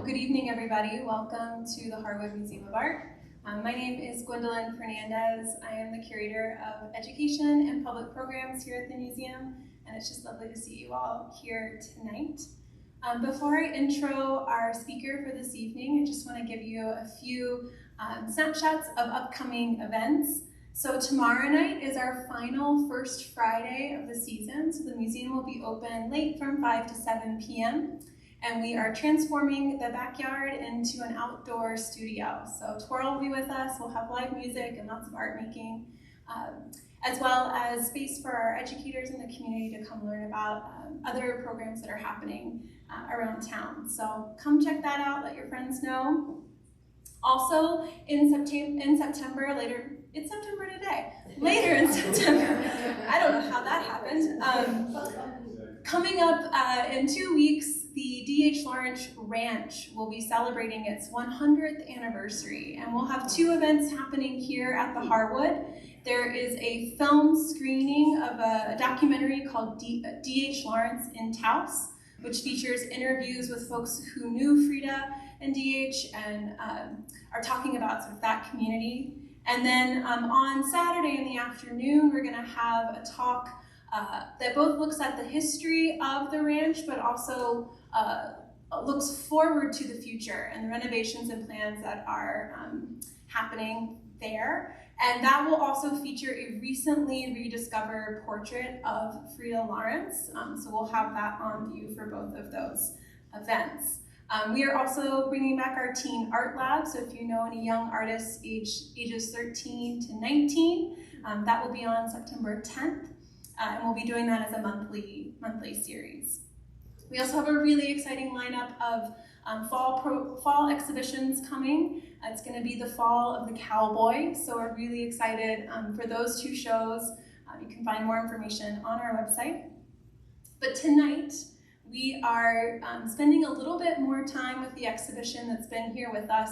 Well, good evening, everybody. Welcome to the Harwood Museum of Art. My name is Gwendolyn Fernandez. I am the Curator of Education and Public Programs here at the museum, and it's just lovely to see you all here tonight. Before I intro our speaker for this evening, I just want to give you a few snapshots of upcoming events. So tomorrow night is our final first Friday of the season, so the museum will be open late from 5 to 7 p.m. And we are transforming the backyard into an outdoor studio. So Twirl will be with us, we'll have live music and lots of art making, as well as space for our educators in the community to come learn about other programs that are happening around town. So come check that out, let your friends know. Also in September, it's September today, later in September, I don't know how that happened. Coming up in 2 weeks, the D.H. Lawrence Ranch will be celebrating its 100th anniversary, and we'll have 2 events happening here at the Harwood. There is a film screening of a documentary called D.H. Lawrence in Taos, which features interviews with folks who knew Frida and D.H. and are talking about sort of that community. And then on Saturday in the afternoon, we're going to have a talk that both looks at the history of the ranch, but also looks forward to the future and the renovations and plans that are happening there. And that will also feature a recently rediscovered portrait of Frida Lawrence. So we'll have that on view for both of those events. We are also bringing back our teen art lab. So if you know any young artists ages 13 to 19, that will be on September 10th. And we'll be doing that as a monthly series. We also have a really exciting lineup of fall exhibitions coming. It's going to be the Fall of the Cowboy, so we're really excited for those 2 shows. You can find more information on our website. But tonight, we are spending a little bit more time with the exhibition that's been here with us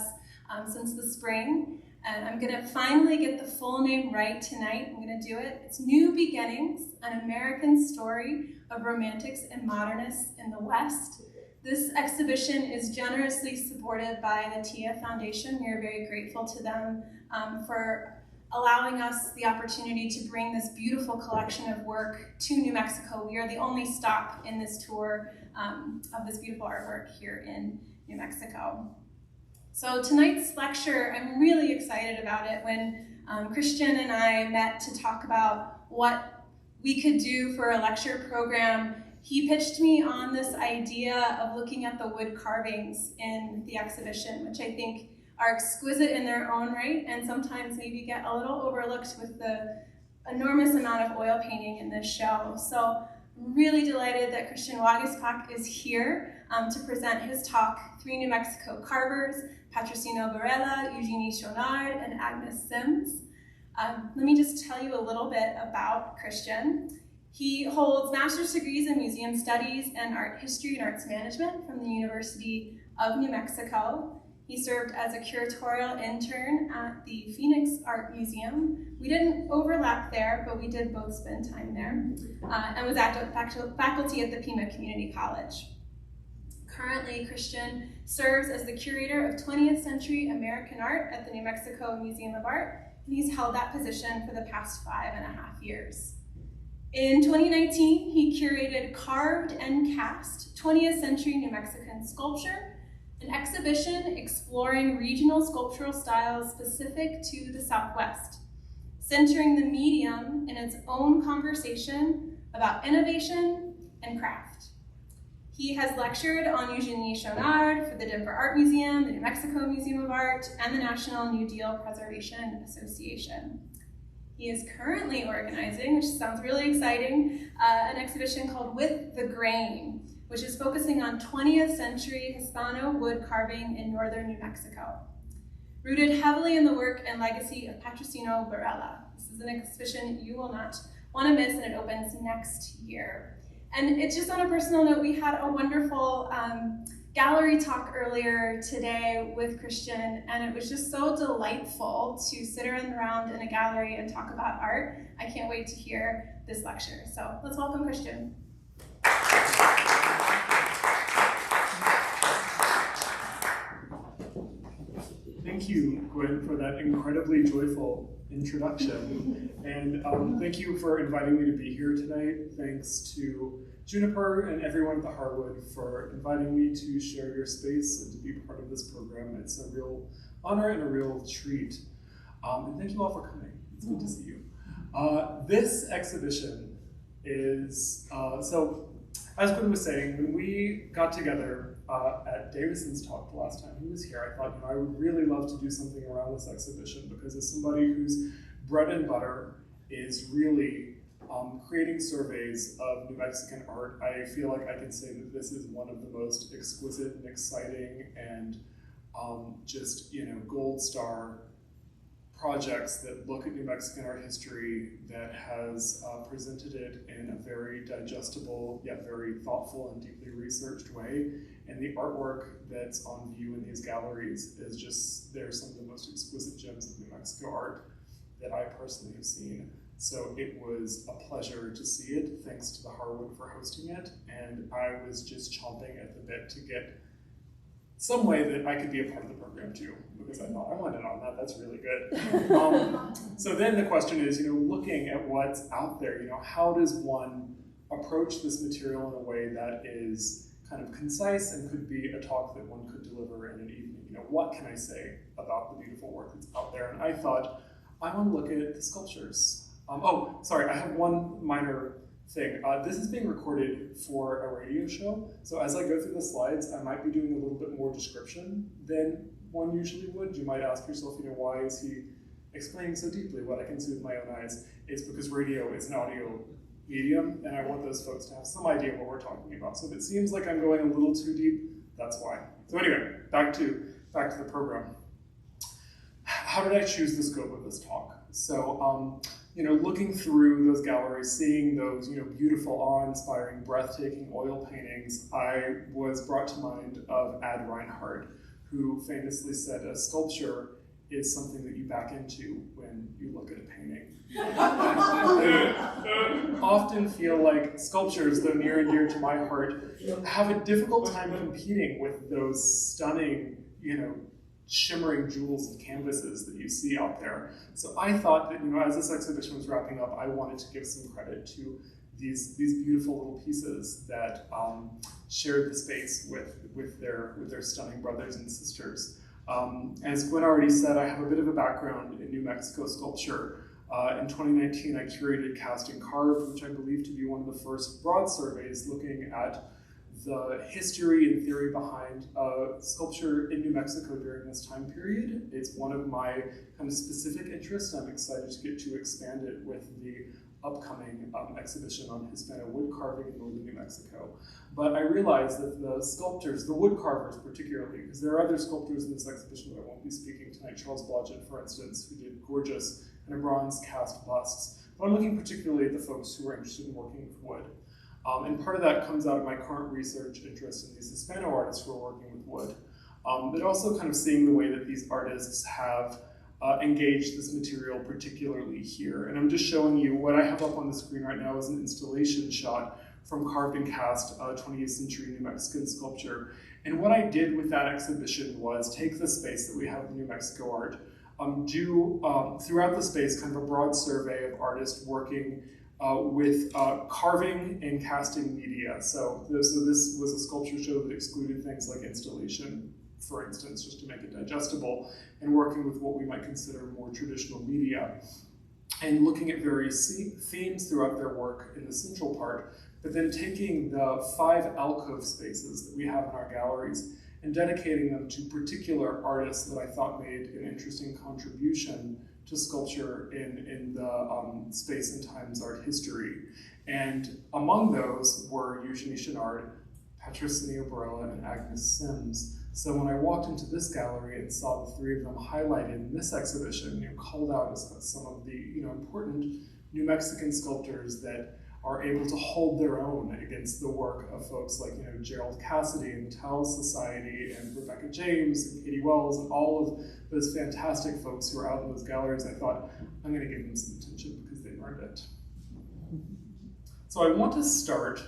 since the spring. And I'm going to finally get the full name right tonight. I'm going to do it. It's New Beginnings, an American story of romantics and modernists in the West. This exhibition is generously supported by the TIA Foundation. We are very grateful to them for allowing us the opportunity to bring this beautiful collection of work to New Mexico. We are the only stop in this tour of this beautiful artwork here in New Mexico. So tonight's lecture, I'm really excited about it. When Christian and I met to talk about what we could do for a lecture program, he pitched me on this idea of looking at the wood carvings in the exhibition, which I think are exquisite in their own right and sometimes maybe get a little overlooked with the enormous amount of oil painting in this show. So I'm really delighted that Christian Waguespack is here to present his talk, 3 New Mexico Carvers, Patrociño Barela, Eugenie Shonnard, and Agnes Sims. Let me just tell you a little bit about Christian. He holds master's degrees in museum studies and art history and arts management from the University of New Mexico. He served as a curatorial intern at the Phoenix Art Museum. We didn't overlap there, but we did both spend time there, and was adjunct faculty at the Pima Community College. Currently, Christian serves as the curator of 20th century American art at the New Mexico Museum of Art, and he's held that position for the past 5.5 years. In 2019, he curated Carved and Cast, 20th century New Mexican sculpture, an exhibition exploring regional sculptural styles specific to the Southwest, centering the medium in its own conversation about innovation and craft. He has lectured on Eugenie Shonnard for the Denver Art Museum, the New Mexico Museum of Art, and the National New Deal Preservation Association. He is currently organizing, which sounds really exciting, an exhibition called With the Grain, which is focusing on 20th century Hispano wood carving in northern New Mexico. Rooted heavily in the work and legacy of Patrociño Barela. This is an exhibition you will not want to miss, and it opens next year. And it's just on a personal note, we had a wonderful gallery talk earlier today with Christian, and it was just so delightful to sit around in a gallery and talk about art. I can't wait to hear this lecture. So let's welcome Christian. Shonnard, for that incredibly joyful introduction. And thank you for inviting me to be here tonight. Thanks to Juniper and everyone at the Harwood for inviting me to share your space and to be part of this program. It's a real honor and a real treat. And thank you all for coming. It's good to see you. This exhibition is, so as Gwen was saying, when we got together at Davison's talk the last time he was here, I thought, I would really love to do something around this exhibition, because as somebody whose bread and butter is really creating surveys of New Mexican art, I feel like I can say that this is one of the most exquisite and exciting and just, gold star projects that look at New Mexican art history, that has presented it in a very digestible yet very thoughtful and deeply researched way. And the artwork that's on view in these galleries is just, they're some of the most exquisite gems of New Mexico art that I personally have seen. So it was a pleasure to see it. Thanks to the Harwood for hosting it. And I was just chomping at the bit to get some way that I could be a part of the program too, because I thought, I want in on that, that's really good. So then the question is, looking at what's out there, how does one approach this material in a way that is kind of concise and could be a talk that one could deliver in an evening? What can I say about the beautiful work that's out there? And I thought, I want to look at the sculptures. Oh, sorry, I have one minor thing. This is being recorded for a radio show, so as I go through the slides, I might be doing a little bit more description than one usually would. You might ask yourself, why is he explaining so deeply what I can see with my own eyes? It's because radio is an audio medium, and I want those folks to have some idea what we're talking about. So if it seems like I'm going a little too deep, that's why. So anyway, back to the program. How did I choose the scope of this talk? So, looking through those galleries, seeing those, beautiful, awe-inspiring, breathtaking oil paintings, I was brought to mind of Ad Reinhardt, who famously said, a sculpture is something that you back into when you look at a painting. I often feel like sculptures, though near and dear to my heart, have a difficult time competing with those stunning, shimmering jewels and canvases that you see out there. So I thought that, as this exhibition was wrapping up, I wanted to give some credit to these beautiful little pieces that shared the space with their stunning brothers and sisters. As Gwen already said, I have a bit of a background in New Mexico sculpture. In 2019, I curated Cast and Carve, which I believe to be one of the first broad surveys looking at the history and theory behind sculpture in New Mexico during this time period. It's one of my kind of specific interests. I'm excited to get to expand it with the upcoming exhibition on Hispano wood carving in northern New Mexico. But I realized that the sculptors, the wood carvers particularly, because there are other sculptors in this exhibition that I won't be speaking tonight, Charles Blodgett, for instance, who did gorgeous kind of bronze cast busts. But I'm looking particularly at the folks who are interested in working with wood. And part of that comes out of my current research interest in these Hispano artists who are working with wood, but also kind of seeing the way that these artists have engaged this material, particularly here. And I'm just showing you what I have up on the screen right now is an installation shot from carved and cast 20th century New Mexican sculpture. And what I did with that exhibition was take the space that we have in New Mexico art, do throughout the space kind of a broad survey of artists working with carving and casting media. So this was a sculpture show that excluded things like installation, for instance, just to make it digestible, and working with what we might consider more traditional media, and looking at various themes throughout their work in the central part, but then taking the 5 alcove spaces that we have in our galleries and dedicating them to particular artists that I thought made an interesting contribution to sculpture in the space and times art history. And among those were Eugenie Shonnard, Patrociño Barela, and Agnes Sims. So when I walked into this gallery and saw the 3 of them highlighted in this exhibition, called out as some of the important New Mexican sculptors that are able to hold their own against the work of folks like Gerald Cassidy and the Towel Society and Rebecca James and Katie Wells and all of those fantastic folks who are out in those galleries, I thought, I'm going to give them some attention because they've earned it. So I want to start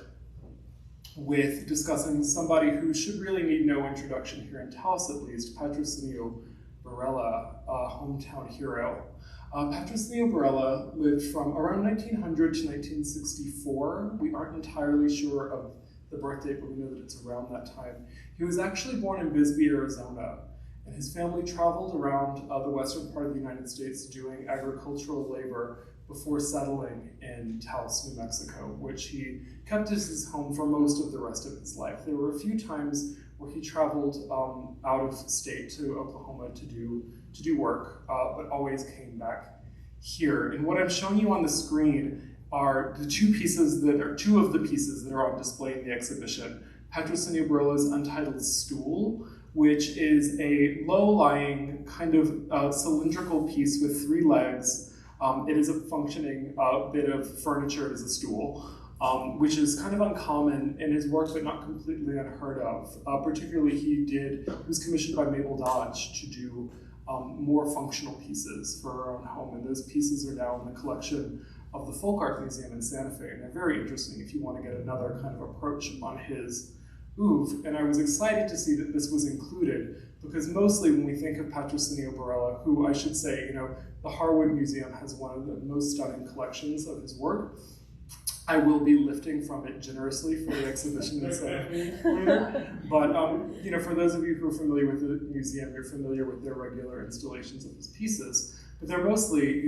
with discussing somebody who should really need no introduction here in Taos at least, Patrociño Barella, a hometown hero. Patrociño Barela lived from around 1900 to 1964. We aren't entirely sure of the birth date, but we know that it's around that time. He was actually born in Bisbee, Arizona, and his family traveled around the western part of the United States doing agricultural labor before settling in Taos, New Mexico, which he kept as his home for most of the rest of his life. There were a few times where he traveled out of state to Oklahoma to do work, but always came back here. And what I'm showing you on the screen are the two of the pieces that are on display in the exhibition. Patrociño Barela's Untitled Stool, which is a low-lying kind of cylindrical piece with 3 legs. It is a functioning bit of furniture as a stool, which is kind of uncommon in his work, but not completely unheard of. Particularly, he was commissioned by Mabel Dodge to do more functional pieces for her own home, and those pieces are now in the collection of the Folk Art Museum in Santa Fe, and they're very interesting if you want to get another kind of approach on his oeuvre. And I was excited to see that this was included, because mostly when we think of Patrociño Barela, who I should say, the Harwood Museum has one of the most stunning collections of his work. I will be lifting from it generously for the exhibition in Santa Fe later. But for those of you who are familiar with the museum, you're familiar with their regular installations of his pieces. But they're mostly,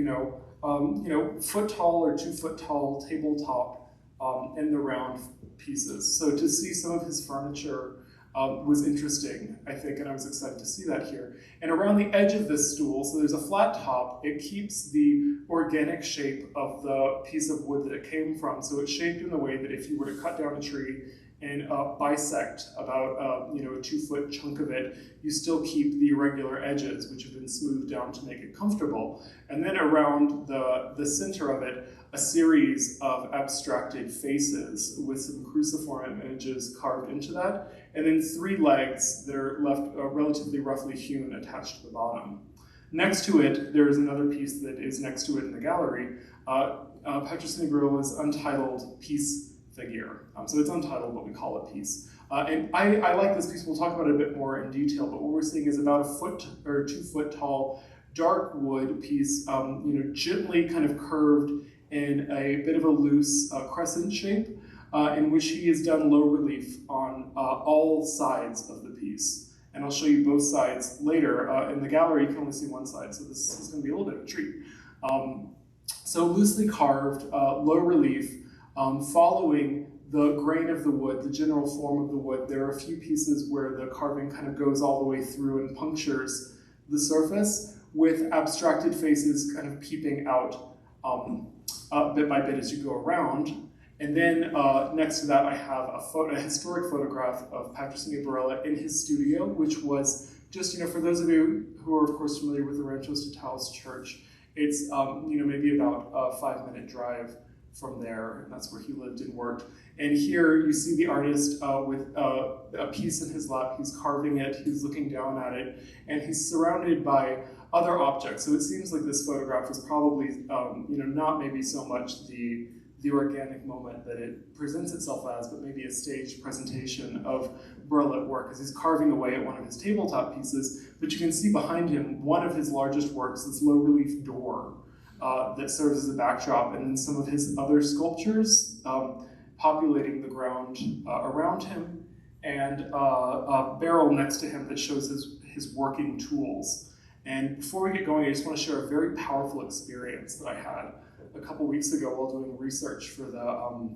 foot tall or 2 foot tall tabletop in the round pieces. So to see some of his furniture was interesting, I think, and I was excited to see that here. And around the edge of this stool, so there's a flat top, it keeps the organic shape of the piece of wood that it came from. So it's shaped in a way that if you were to cut down a tree and bisect about a 2 foot chunk of it, you still keep the irregular edges, which have been smoothed down to make it comfortable. And then around the center of it, a series of abstracted faces with some cruciform images carved into that, and then 3 legs that are left relatively roughly hewn attached to the bottom. Next to it, there is another piece that is next to it in the gallery, Patrociño Barela's Untitled Peace figure. So it's untitled, but we call it Peace. And I like this piece. We'll talk about it a bit more in detail, but what we're seeing is about 1 foot or 2 foot tall dark wood piece, gently kind of curved in a bit of a loose crescent shape, in which he has done low relief on all sides of the piece. And I'll show you both sides later. In the gallery, you can only see one side, so this is going to be a little bit of a treat. So loosely carved, low relief, following the grain of the wood, the general form of the wood. There are a few pieces where the carving kind of goes all the way through and punctures the surface, with abstracted faces kind of peeping out bit by bit as you go around. And then next to that, I have a historic photograph of Patrociño Barela in his studio, which was just, for those of you who are, of course, familiar with the Ranchos de Taos Church, it's, maybe about a 5-minute drive from there, and that's where he lived and worked. And here you see the artist with a piece in his lap. He's carving it, he's looking down at it, and he's surrounded by other objects. So it seems like this photograph is probably, not maybe so much the organic moment that it presents itself as, but maybe a staged presentation of Barela at work as he's carving away at one of his tabletop pieces. But you can see behind him one of his largest works, this low relief door that serves as a backdrop, and then some of his other sculptures populating the ground around him, and a barrel next to him that shows his working tools. And before we get going, I just want to share a very powerful experience that I had a couple weeks ago while doing research for the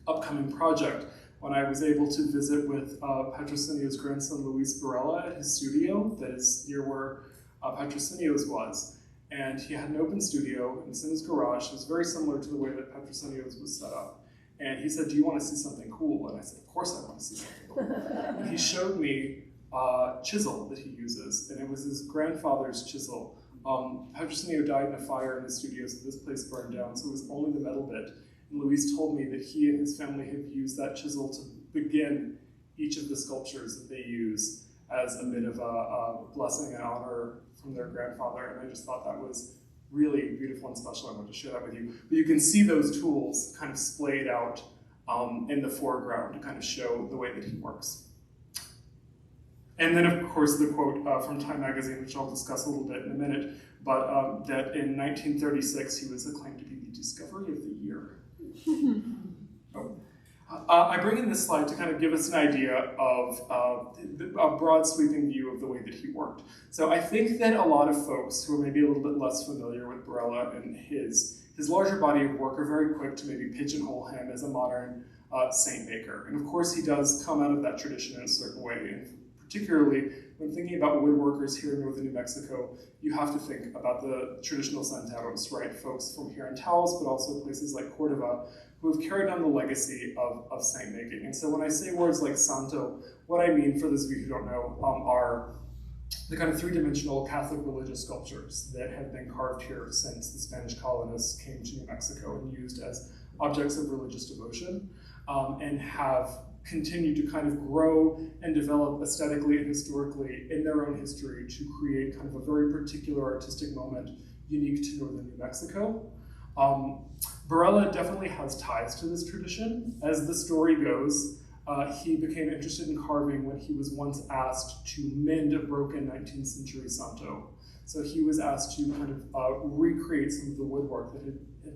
upcoming project, when I was able to visit with Patrociño's grandson, Luis Barella, at his studio that is near where Patrociño's was. And he had an open studio, and it's in his garage. It was very similar to the way that Patrociño's was set up. And he said, "Do you want to see something cool?" And I said, "Of course I want to see something cool." And he showed me a chisel that he uses, and it was his grandfather's chisel. Patrociño died in a fire in his studio, so this place burned down, so it was only the metal bit. And Luis told me that he and his family have used that chisel to begin each of the sculptures that they use as a bit of a blessing and honor from their grandfather. And I just thought that was really beautiful and special. I wanted to share that with you. But you can see those tools kind of splayed out in the foreground to kind of show the way that he works. And then, of course, the quote from Time magazine, which I'll discuss a little bit in a minute, but that in 1936 he was acclaimed to be the discovery of the year. I bring in this slide to kind of give us an idea of a broad sweeping view of the way that he worked. So I think that a lot of folks who are maybe a little bit less familiar with Barella and his larger body of work are very quick to maybe pigeonhole him as a modern saint maker. And of course he does come out of that tradition in a certain way. And particularly when thinking about woodworkers here in northern New Mexico, you have to think about the traditional santeros, right? Folks from here in Taos, but also places like Cordova, who have carried on the legacy of saint making. And so when I say words like santo, what I mean, for those of you who don't know, are the kind of three-dimensional Catholic religious sculptures that have been carved here since the Spanish colonists came to New Mexico and used as objects of religious devotion, and have continued to kind of grow and develop aesthetically and historically in their own history to create kind of a very particular artistic moment unique to northern New Mexico. Barella definitely has ties to this tradition. As the story goes, he became interested in carving when he was once asked to mend a broken 19th century santo. So he was asked to kind of recreate some of the woodwork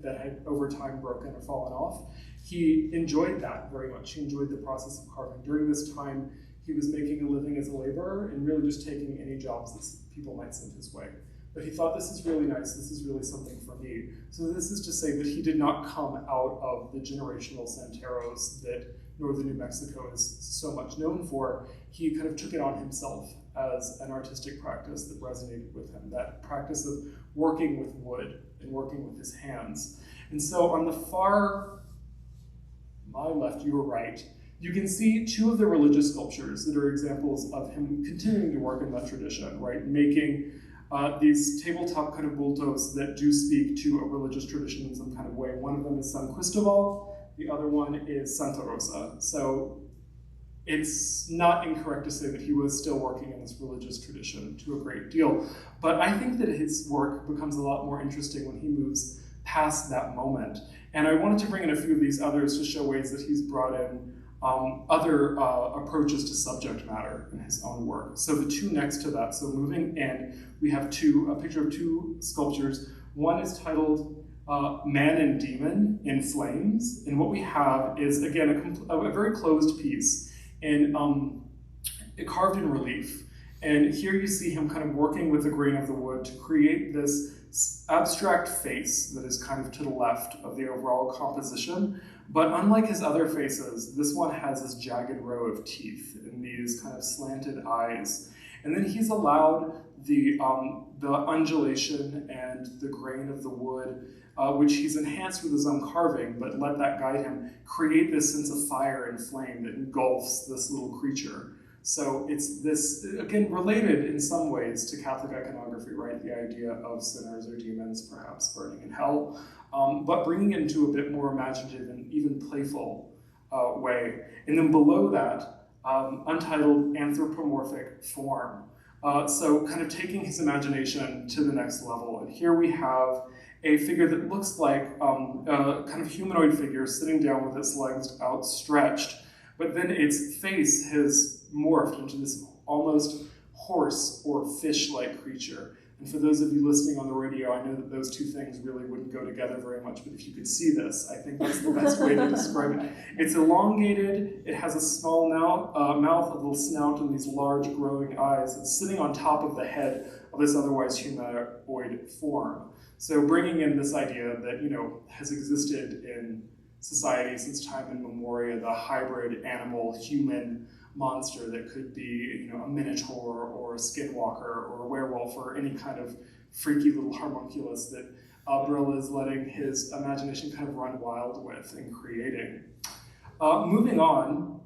that had over time broken or fallen off. He enjoyed that very much. He enjoyed the process of carving. During this time, he was making a living as a laborer and really just taking any jobs that people might send his way. But he thought, this is really nice, this is really something for me. So this is to say that he did not come out of the generational santeros that northern New Mexico is so much known for. He kind of took it on himself as an artistic practice that resonated with him, that practice of working with wood and working with his hands. And so on the far, my left, you were right, you can see two of the religious sculptures that are examples of him continuing to work in that tradition, right? Making these tabletop kind of bultos that do speak to a religious tradition in some kind of way. One of them is San Cristobal, the other one is Santa Rosa. So it's not incorrect to say that he was still working in this religious tradition to a great deal. But I think that his work becomes a lot more interesting when he moves past that moment. And I wanted to bring in a few of these others to show ways that he's brought in other approaches to subject matter in his own work. So the two next to that, so moving in, we have a picture of two sculptures. One is titled Man and Demon in Flames. And what we have is, again, a very closed piece and carved in relief. And here you see him kind of working with the grain of the wood to create this abstract face that is kind of to the left of the overall composition. But unlike his other faces, this one has this jagged row of teeth and these kind of slanted eyes. And then he's allowed the undulation and the grain of the wood, which he's enhanced with his own carving, but let that guide him, create this sense of fire and flame that engulfs this little creature. So it's this, again, related in some ways to Catholic iconography, right? The idea of sinners or demons perhaps burning in hell, but bringing it into a bit more imaginative and even playful way. And then below that, untitled anthropomorphic form. So kind of taking his imagination to the next level. And here we have a figure that looks like a kind of humanoid figure sitting down with its legs outstretched, but then its face has morphed into this almost horse or fish-like creature. And for those of you listening on the radio, I know that those two things really wouldn't go together very much, but if you could see this, I think that's the best way to describe it. It's elongated, it has a small mouth, a little snout, and these large growing eyes. It's sitting on top of the head of this otherwise humanoid form. So bringing in this idea that, you know, has existed in society since time immemorial, the hybrid animal-human monster that could be, you know, a minotaur or a skinwalker or a werewolf or any kind of freaky little homunculus that Barella is letting his imagination kind of run wild with and creating. Moving on,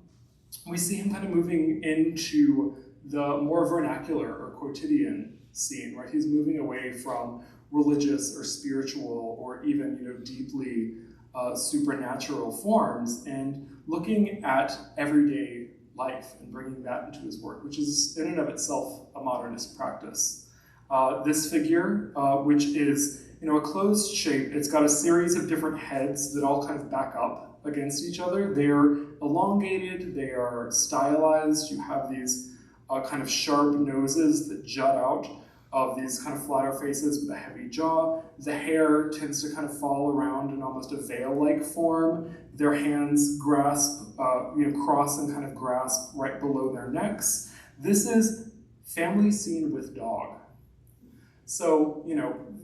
we see him kind of moving into the more vernacular or quotidian scene, right? He's moving away from religious or spiritual or even, you know, deeply supernatural forms and looking at everyday life and bringing that into his work, which is in and of itself a modernist practice. This figure, which is, you know, a closed shape, it's got a series of different heads that all kind of back up against each other. They're elongated, they are stylized, you have these kind of sharp noses that jut out of these kind of flatter faces with a heavy jaw. The hair tends to kind of fall around in almost a veil-like form. Their hands grasp, cross and kind of grasp right below their necks. This is family scene with dog. So,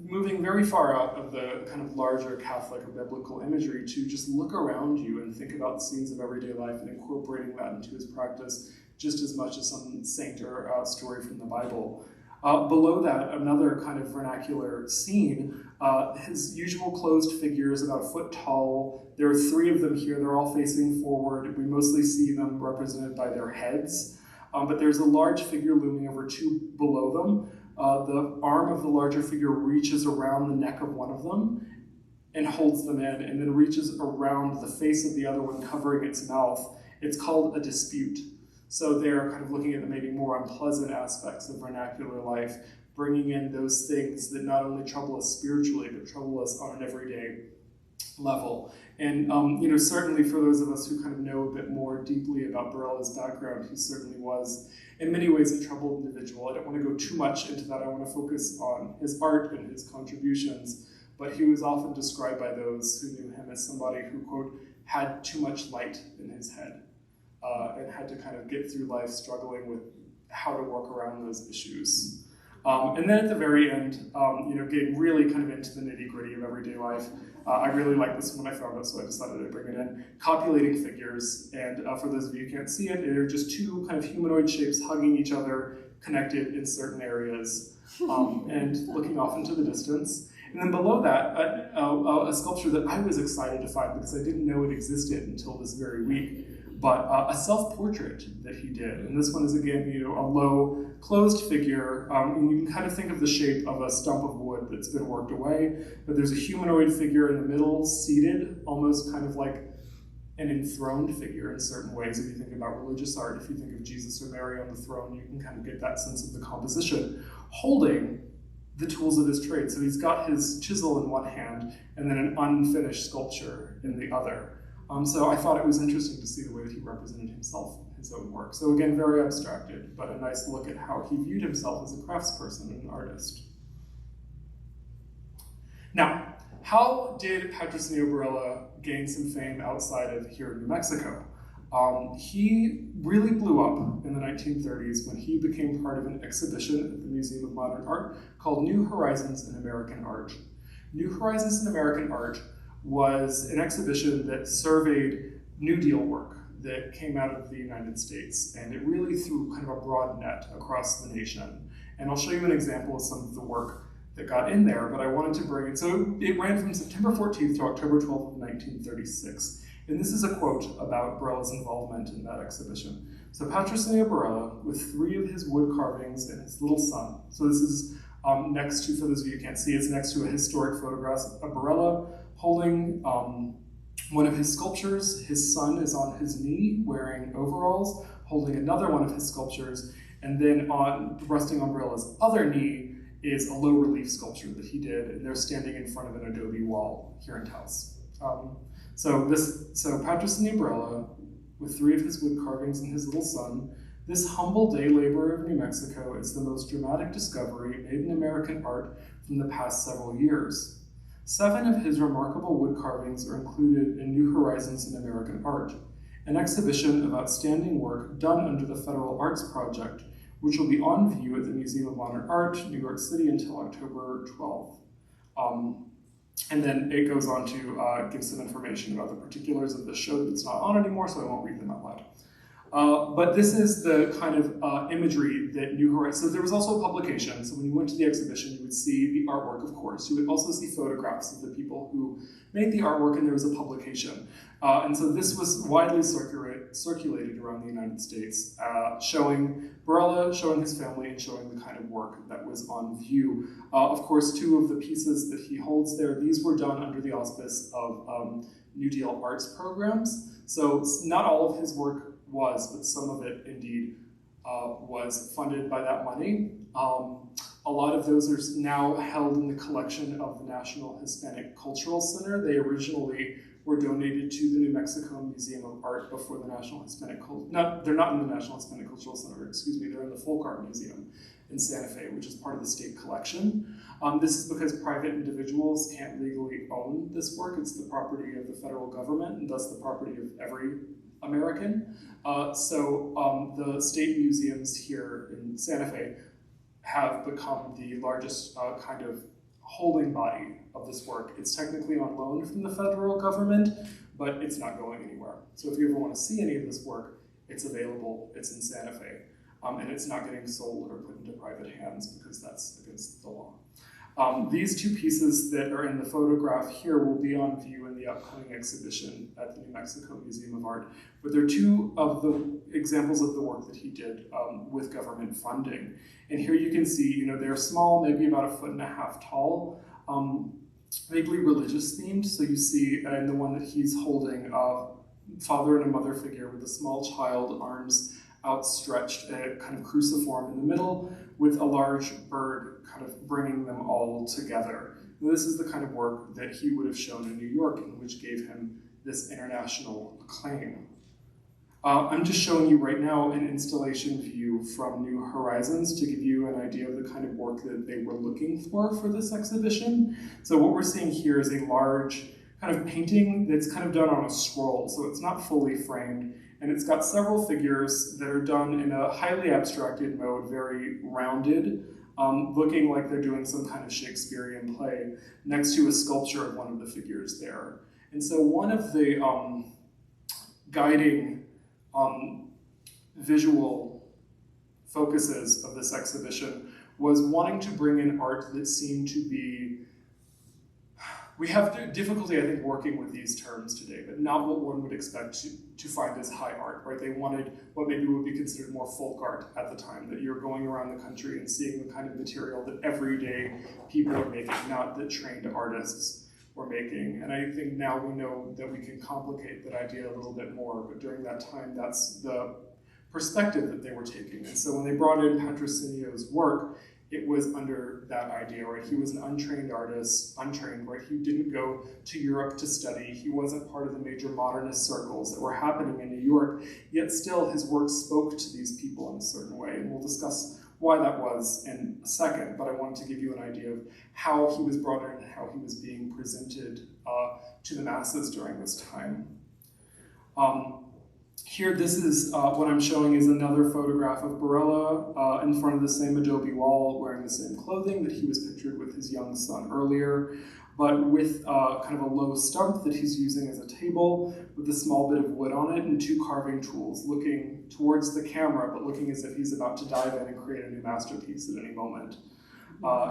moving very far out of the kind of larger Catholic or biblical imagery to just look around you and think about scenes of everyday life and incorporating that into his practice just as much as some saint or story from the Bible. Below that, another kind of vernacular scene, his usual closed figure is about a foot tall. There are 3 of them here. They're all facing forward. We mostly see them represented by their heads, but there's a large figure looming over 2 below them. The arm of the larger figure reaches around the neck of one of them and holds them in, and then reaches around the face of the other one, covering its mouth. It's called a dispute. So they're kind of looking at the maybe more unpleasant aspects of vernacular life, bringing in those things that not only trouble us spiritually, but trouble us on an everyday level. And certainly for those of us who kind of know a bit more deeply about Barella's background, he certainly was in many ways a troubled individual. I don't want to go too much into that. I want to focus on his art and his contributions, but he was often described by those who knew him as somebody who, quote, had too much light in his head. And had to kind of get through life struggling with how to work around those issues. And then at the very end, getting really kind of into the nitty-gritty of everyday life. I really like this one when I found it, so I decided to bring it in. Copulating figures, and for those of you who can't see it, they're just 2 kind of humanoid shapes hugging each other, connected in certain areas, and looking off into the distance. And then below that, a sculpture that I was excited to find because I didn't know it existed until this very week. But a self-portrait that he did. And this one is, again, a low, closed figure. And you can kind of think of the shape of a stump of wood that's been worked away. But there's a humanoid figure in the middle, seated, almost kind of like an enthroned figure in certain ways. If you think about religious art, if you think of Jesus or Mary on the throne, you can kind of get that sense of the composition, holding the tools of his trade. So he's got his chisel in one hand, and then an unfinished sculpture in the other. So I thought it was interesting to see the way that he represented himself in his own work. So again, very abstracted, but a nice look at how he viewed himself as a craftsperson and an artist. Now, how did Patrociño Barela gain some fame outside of here in New Mexico? He really blew up in the 1930s when he became part of an exhibition at the Museum of Modern Art called New Horizons in American Art. New Horizons in American Art was an exhibition that surveyed New Deal work that came out of the United States, and it really threw kind of a broad net across the nation. And I'll show you an example of some of the work that got in there, but I wanted to bring it. So it ran from September 14th to October 12th of 1936. And this is a quote about Barela's involvement in that exhibition. So Patrociño Barela, with 3 of his wood carvings and his little son. So this is next to, for those of you who can't see, it's next to a historic photograph of Barela holding one of his sculptures. His son is on his knee wearing overalls, holding another one of his sculptures, and then resting on Barela's other knee is a low relief sculpture that he did, and they're standing in front of an adobe wall here in Taos. So Patrociño Barela, with 3 of his wood carvings and his little son, this humble day laborer of New Mexico is the most dramatic discovery made in American art from the past several years. 7 of his remarkable wood carvings are included in New Horizons in American Art, an exhibition of outstanding work done under the Federal Arts Project, which will be on view at the Museum of Modern Art, New York City, until October 12th. And then it goes on to give some information about the particulars of the show that's not on anymore, so I won't read them out loud. But this is the kind of imagery that New Horizons, so there was also a publication. So when you went to the exhibition, you would see the artwork, of course. You would also see photographs of the people who made the artwork, and there was a publication. And so this was widely circulated around the United States, showing Barela, showing his family, and showing the kind of work that was on view. Of course, 2 of the pieces that he holds there, these were done under the auspice of New Deal arts programs. So not all of his work was, but some of it indeed was funded by that money. A lot of those are now held in the collection of the National Hispanic Cultural Center. They originally were donated to the New Mexico Museum of Art before the National Hispanic Cultural, they're not in the National Hispanic Cultural Center, excuse me, they're in the Folk Art Museum in Santa Fe, which is part of the state collection. This is because private individuals can't legally own this work. It's the property of the federal government and thus the property of every American. So the state museums here in Santa Fe have become the largest kind of holding body of this work. It's technically on loan from the federal government, but it's not going anywhere. So if you ever want to see any of this work, it's available, it's in Santa Fe, and it's not getting sold or put into private hands because that's against the law. These two pieces that are in the photograph here will be on view in the upcoming exhibition at the New Mexico Museum of Art, but they're two of the examples of the work that he did with government funding. And here you can see, they're small, maybe about 1.5 feet tall, vaguely religious themed. So you see in the one that he's holding a father and a mother figure with a small child, arms outstretched, a kind of cruciform in the middle, with a large bird kind of bringing them all together. And this is the kind of work that he would have shown in New York, and which gave him this international acclaim. I'm just showing you right now an installation view from New Horizons to give you an idea of the kind of work that they were looking for this exhibition. So what we're seeing here is a large kind of painting that's kind of done on a scroll, so it's not fully framed, and it's got several figures that are done in a highly abstracted mode, very rounded, looking like they're doing some kind of Shakespearean play, next to a sculpture of one of the figures there. And so one of the guiding visual focuses of this exhibition was wanting to bring in art that seemed to be, we have difficulty, I think, working with these terms today, but not what one would expect to find as high art, right? They wanted what maybe would be considered more folk art at the time, that you're going around the country and seeing the kind of material that everyday people are making, not that trained artists were making. And I think now we know that we can complicate that idea a little bit more, but during that time, that's the perspective that they were taking. And so when they brought in Patrociño's work, it was under that idea, right? He was an untrained artist, untrained, right? He didn't go to Europe to study. He wasn't part of the major modernist circles that were happening in New York, yet still his work spoke to these people in a certain way. And we'll discuss why that was in a second, but I wanted to give you an idea of how he was brought in and how he was being presented to the masses during this time. Here, this is what I'm showing is another photograph of Barella in front of the same adobe wall, wearing the same clothing that he was pictured with his young son earlier, but with kind of a low stump that he's using as a table with a small bit of wood on it and two carving tools, looking towards the camera, but looking as if he's about to dive in and create a new masterpiece at any moment.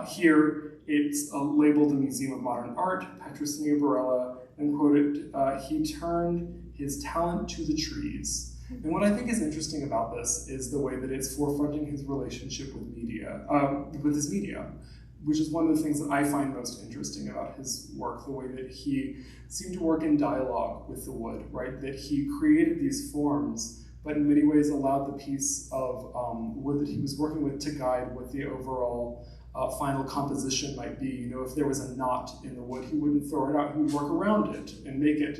Here, it's labeled the Museum of Modern Art, Patrociño Barela, and quoted, he turned his talent to the trees. And what I think is interesting about this is the way that it's forefronting his relationship with media, with his media, which is one of the things that I find most interesting about his work, the way that he seemed to work in dialogue with the wood, right? That he created these forms, but in many ways allowed the piece of wood that he was working with to guide what the overall final composition might be. If there was a knot in the wood, he wouldn't throw it out, he would work around it and make it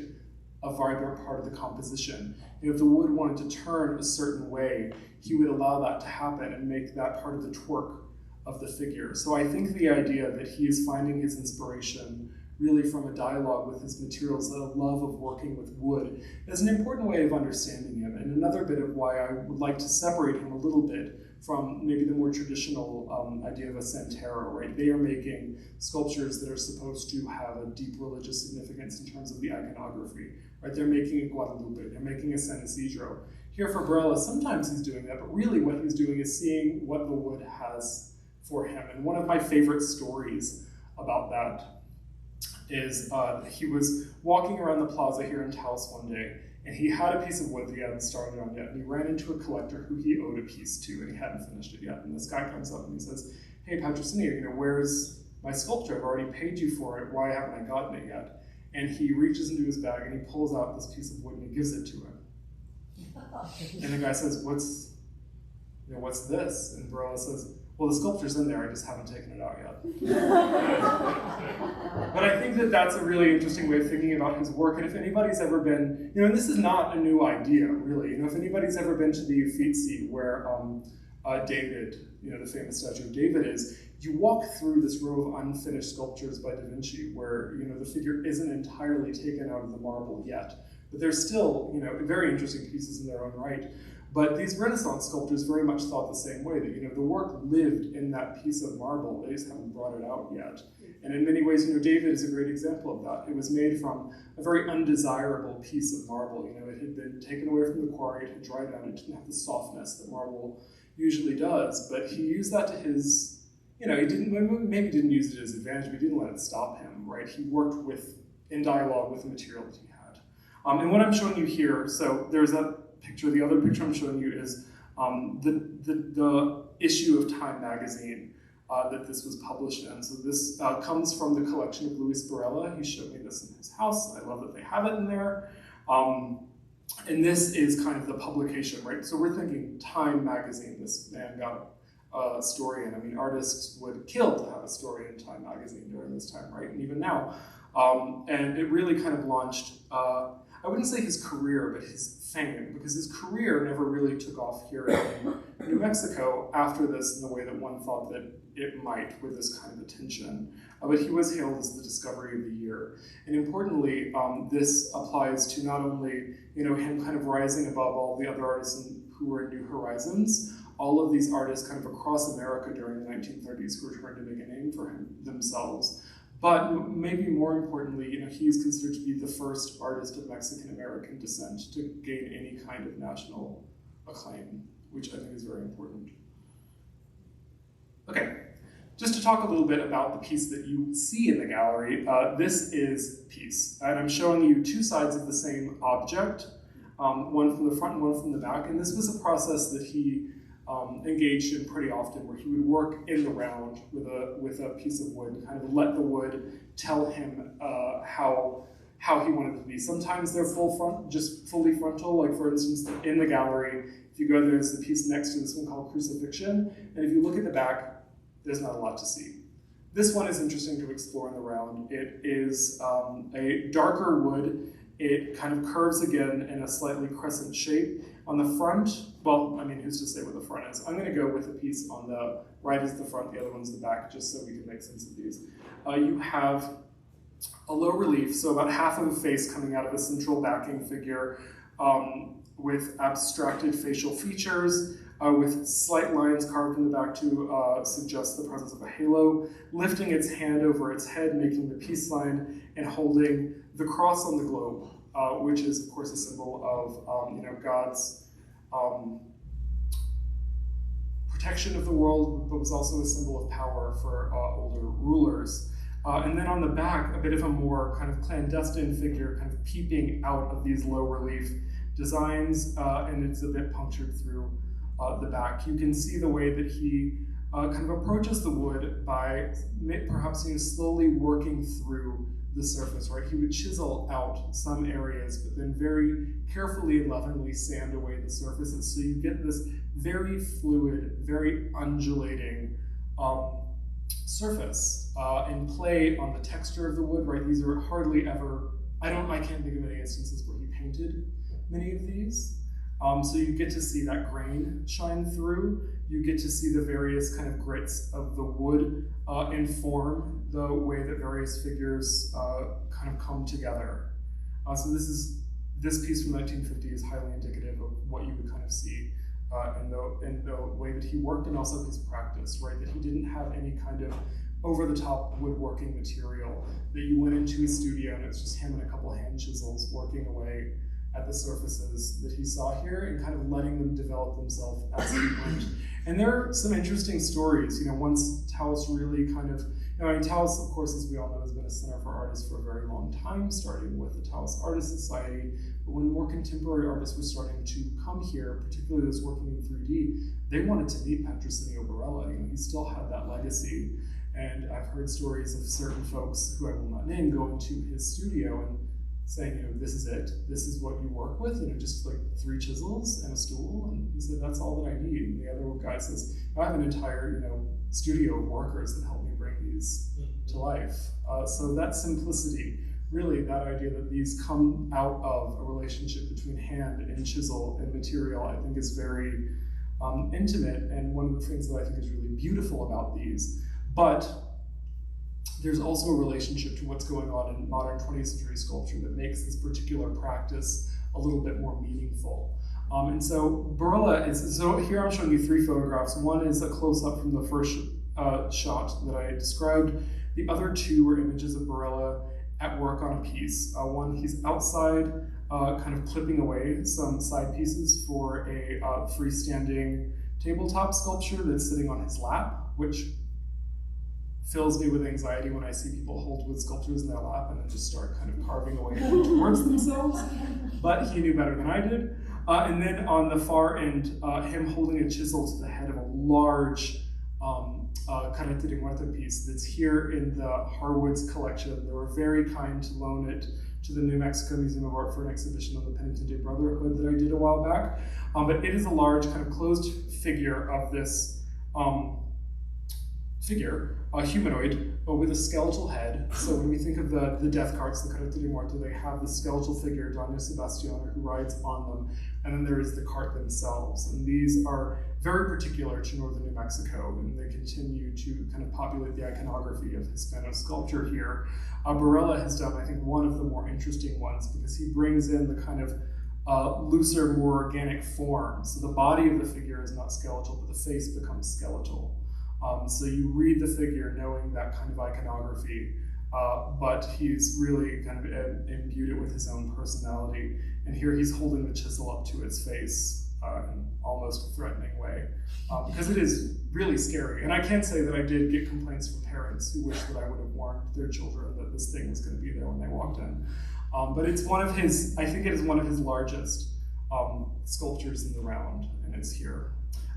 a vibrant part of the composition. If the wood wanted to turn a certain way, he would allow that to happen and make that part of the twerk of the figure. So I think the idea that he is finding his inspiration really from a dialogue with his materials, a love of working with wood, is an important way of understanding him, and another bit of why I would like to separate him a little bit from maybe the more traditional idea of a santero, right? They are making sculptures that are supposed to have a deep religious significance in terms of the iconography, right? They're making a Guadalupe, they're making a San Isidro. Here for Barella, sometimes he's doing that, but really what he's doing is seeing what the wood has for him. And one of my favorite stories about that is he was walking around the plaza here in Taos one day, and he had a piece of wood that he hadn't started on yet, and he ran into a collector who he owed a piece to, and he hadn't finished it yet. And this guy comes up and he says, "Hey, Patrociño, where's my sculpture? I've already paid you for it. Why haven't I gotten it yet?" And he reaches into his bag and he pulls out this piece of wood and he gives it to him. And the guy says, what's this? And Barella says, well, the sculpture's in there, I just haven't taken it out yet. But I think that that's a really interesting way of thinking about his work, and if anybody's ever been, and this is not a new idea, really, if anybody's ever been to the Uffizi, where David, the famous statue of David is, you walk through this row of unfinished sculptures by Da Vinci, where, the figure isn't entirely taken out of the marble yet, but they're still, very interesting pieces in their own right. But these Renaissance sculptors very much thought the same way, that the work lived in that piece of marble, they just haven't brought it out yet. And in many ways, David is a great example of that. It was made from a very undesirable piece of marble. It had been taken away from the quarry, it had dried out, it didn't have the softness that marble usually does, but he used that to his, he didn't use it to his advantage, but he didn't let it stop him, right? He worked in dialogue with the material that he had. And what I'm showing you here, so there's a picture. The other picture I'm showing you is the issue of Time magazine that this was published in. So this comes from the collection of Louis Barella. He showed me this in his house. I love that they have it in there. And this is kind of the publication, right? So we're thinking Time magazine. This man got a story, and artists would kill to have a story in Time magazine during this time, right? And even now. And it really kind of launched, I wouldn't say his career, but his fame, because his career never really took off here in New Mexico after this in the way that one thought that it might with this kind of attention. But he was hailed as the discovery of the year. And importantly, this applies to not only him kind of rising above all the other artists who were in New Horizons, all of these artists kind of across America during the 1930s who were trying to make a name for themselves. But maybe more importantly, he is considered to be the first artist of Mexican-American descent to gain any kind of national acclaim, which I think is very important. Okay, just to talk a little bit about the piece that you see in the gallery, this is the piece. And I'm showing you two sides of the same object, one from the front and one from the back. And this was a process that he engaged in pretty often, where he would work in the round with a piece of wood, kind of let the wood tell him how he wanted it to be. Sometimes they're fully frontal, like for instance, in the gallery, if you go there's the piece next to this one called Crucifixion, and if you look at the back, there's not a lot to see. This one is interesting to explore in the round. It is a darker wood. It kind of curves again in a slightly crescent shape. On the front, well, who's to say what the front is? I'm going to go with the piece on the right is the front, the other one's the back, just so we can make sense of these. You have a low relief, so about half of a face coming out of a central backing figure with abstracted facial features, with slight lines carved in the back to suggest the presence of a halo, lifting its hand over its head, making the peace sign, and holding the cross on the globe, which is, of course, a symbol of God's protection of the world, but was also a symbol of power for older rulers. And then on the back, a bit of a more kind of clandestine figure, kind of peeping out of these low relief designs, and it's a bit punctured through the back. You can see the way that he kind of approaches the wood by perhaps slowly working through the surface, right? He would chisel out some areas, but then very carefully and lovingly sand away the surfaces. So you get this very fluid, very undulating surface and play on the texture of the wood, right? These are hardly ever, I can't think of any instances where he painted many of these. So you get to see that grain shine through. You get to see the various kind of grits of the wood inform the way that various figures kind of come together. So this piece from 1950 is highly indicative of what you would kind of see in the way that he worked and also his practice, right? That he didn't have any kind of over-the-top woodworking material, that you went into his studio and it was just him and a couple hand chisels working away at the surfaces that he saw here and kind of letting them develop themselves as he went. And there are some interesting stories. Once Taos really kind of, Taos, of course, as we all know, has been a center for artists for a very long time, starting with the Taos Artist Society. But when more contemporary artists were starting to come here, particularly those working in 3D, they wanted to meet Patrociño Barela. He still had that legacy. And I've heard stories of certain folks who I will not name go into his studio and saying, this is it. This is what you work with, just like 3 chisels and a stool. And he said, that's all that I need. And the other guy says, I have an entire, studio of workers that help me bring these to life. So that simplicity, really that idea that these come out of a relationship between hand and chisel and material, I think is very intimate, and one of the things that I think is really beautiful about these. But there's also a relationship to what's going on in modern 20th century sculpture that makes this particular practice a little bit more meaningful. And so Barella so here I'm showing you 3 photographs. One is a close-up from the first shot that I described. The other 2 were images of Barella at work on a piece. One, he's outside, kind of clipping away some side pieces for a freestanding tabletop sculpture that's sitting on his lap, which fills me with anxiety when I see people hold wood sculptures in their lap and then just start kind of carving away towards themselves. But he knew better than I did. And then on the far end, him holding a chisel to the head of a large curated piece that's here in the Harwood's collection. They were very kind to loan it to the New Mexico Museum of Art for an exhibition on the Penitente Brotherhood that I did a while back. But it is a large kind of closed figure of this a humanoid, but with a skeletal head. So when we think of the death carts, the Curator de Muerte, they have the skeletal figure, Donna Sebastiana, who rides on them, and then there is the cart themselves. And these are very particular to northern New Mexico, and they continue to kind of populate the iconography of Hispano sculpture here. Barella has done, I think, one of the more interesting ones, because he brings in the kind of looser, more organic form. So the body of the figure is not skeletal, but the face becomes skeletal. So you read the figure knowing that kind of iconography, but he's really kind of imbued it with his own personality. And here he's holding the chisel up to its face in an almost threatening way, because it is really scary. And I can say that I did get complaints from parents who wish that I would have warned their children that this thing was going to be there when they walked in. But it's one of his, I think it is one of his largest sculptures in the round, and it's here.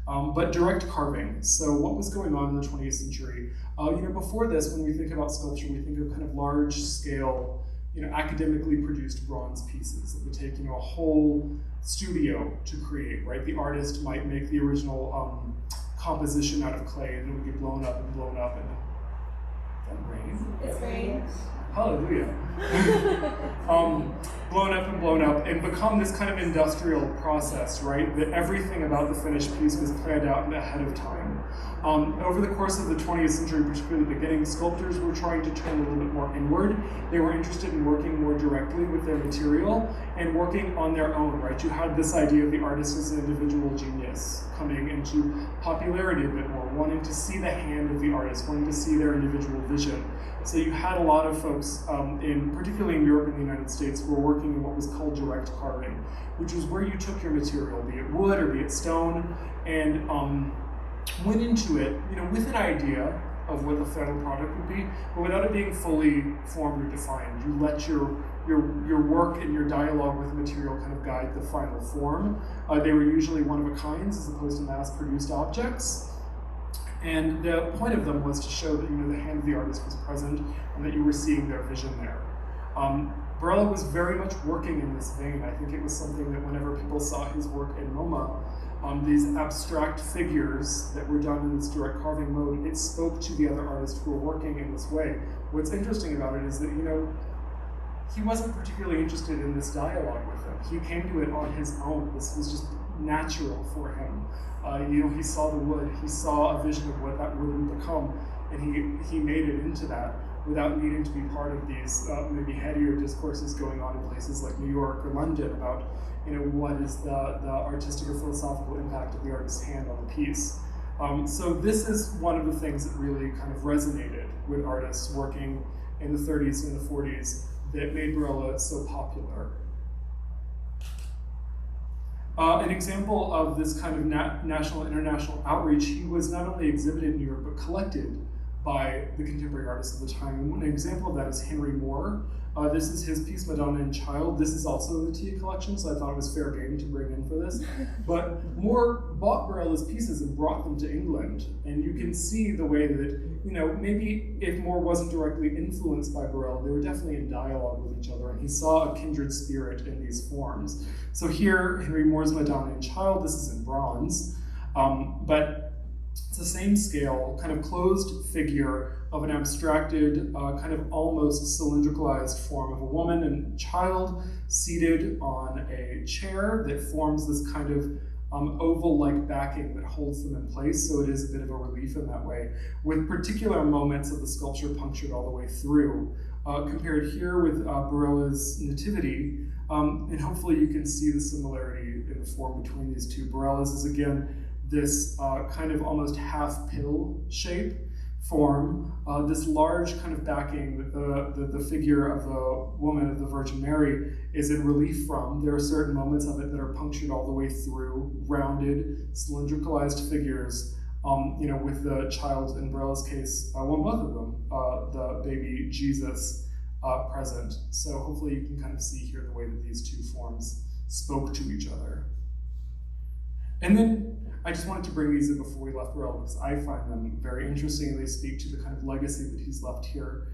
But direct carving. So what was going on in the 20th century? Before this, when we think about sculpture, we think of kind of large scale, academically produced bronze pieces that would take, a whole studio to create, right? The artist might make the original composition out of clay, and it would get blown up, and is that rain? It's rain. Hallelujah. Blown up, and become this kind of industrial process, right? That everything about the finished piece was planned out ahead of time. Over the course of the 20th century, particularly the beginning, sculptors were trying to turn a little bit more inward. They were interested in working more directly with their material and working on their own, right? You had this idea of the artist as an individual genius coming into popularity a bit more, wanting to see the hand of the artist, wanting to see their individual vision. So you had a lot of folks, particularly in Europe and the United States, who were working in what was called direct carving, which was where you took your material, be it wood or be it stone, and went into it, with an idea of what the final product would be, but without it being fully formed or defined. You let your work and your dialogue with the material kind of guide the final form. They were usually one-of-a-kinds as opposed to mass-produced objects. And the point of them was to show that the hand of the artist was present and that you were seeing their vision there. Barella was very much working in this vein. I think it was something that whenever people saw his work in MoMA, these abstract figures that were done in this direct carving mode, it spoke to the other artists who were working in this way. What's interesting about it is that, he wasn't particularly interested in this dialogue with them. He came to it on his own. This was just natural for him. He saw the wood, he saw a vision of what that wood would become, and he made it into that without needing to be part of these maybe headier discourses going on in places like New York or London about what is the artistic or philosophical impact of the artist's hand on the piece. So this is one of the things that really kind of resonated with artists working in the 30s and the 40s that made Barella so popular. An example of this kind of national and international outreach, he was not only exhibited in New York, but collected by the contemporary artists of the time. And an example of that is Henry Moore. This is his piece, Madonna and Child. This is also in the Tia collection, so I thought it was fair game to bring in for this. But Moore bought Barella's pieces and brought them to England, and you can see the way that, maybe if Moore wasn't directly influenced by Barella, they were definitely in dialogue with each other, and he saw a kindred spirit in these forms. So here, Henry Moore's Madonna and Child, this is in bronze, but it's the same scale, kind of closed figure of an abstracted, kind of almost cylindricalized form of a woman and child seated on a chair that forms this kind of oval-like backing that holds them in place, so it is a bit of a relief in that way, with particular moments of the sculpture punctured all the way through. Compared here with Barella's Nativity, and hopefully you can see the similarity in the form between these two. Barella's is again this kind of almost half pill shape form, this large kind of backing that the figure of the woman, of the Virgin Mary, is in relief from. There are certain moments of it that are punctured all the way through, rounded, cylindricalized figures, with the child, in Barella's case, both of them, the baby Jesus present. So hopefully you can kind of see here the way that these two forms spoke to each other. And then I just wanted to bring these in before we left Barella because I find them very interesting and they speak to the kind of legacy that he's left here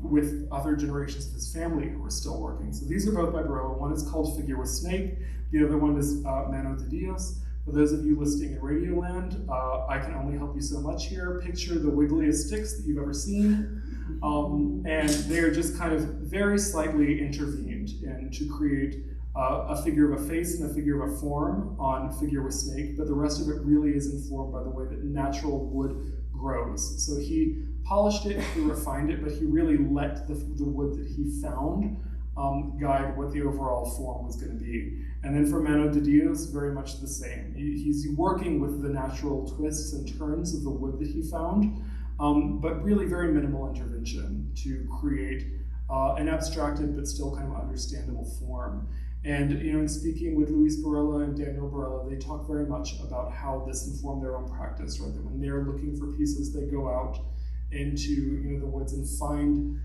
with other generations of his family who are still working. So these are both by Barella. One is called Figure with Snake. The other one is Mano de Dios. For those of you listening in Radioland, I can only help you so much here. Picture the wiggliest sticks that you've ever seen. And they are just kind of very slightly intervened and to create a figure of a face and a figure of a form on Figure with Snake, but the rest of it really is informed by the way that natural wood grows. So he polished it, he refined it, but he really let the wood that he found guide what the overall form was going to be. And then for Mano de Dios, very much the same. He's working with the natural twists and turns of the wood that he found, but really very minimal intervention to create an abstracted but still kind of understandable form. And in speaking with Luis Barella and Daniel Barella, they talk very much about how this informed their own practice, right? That when they're looking for pieces, they go out into the woods and find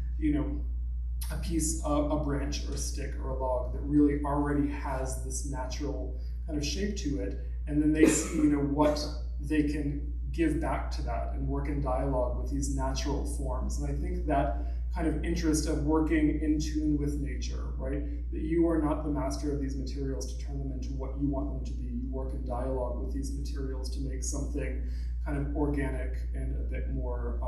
a piece, a branch or a stick or a log that really already has this natural kind of shape to it, and then they see what they can give back to that and work in dialogue with these natural forms. And I think that kind of interest of working in tune with nature, right? That you are not the master of these materials to turn them into what you want them to be. You work in dialogue with these materials to make something kind of organic and a bit more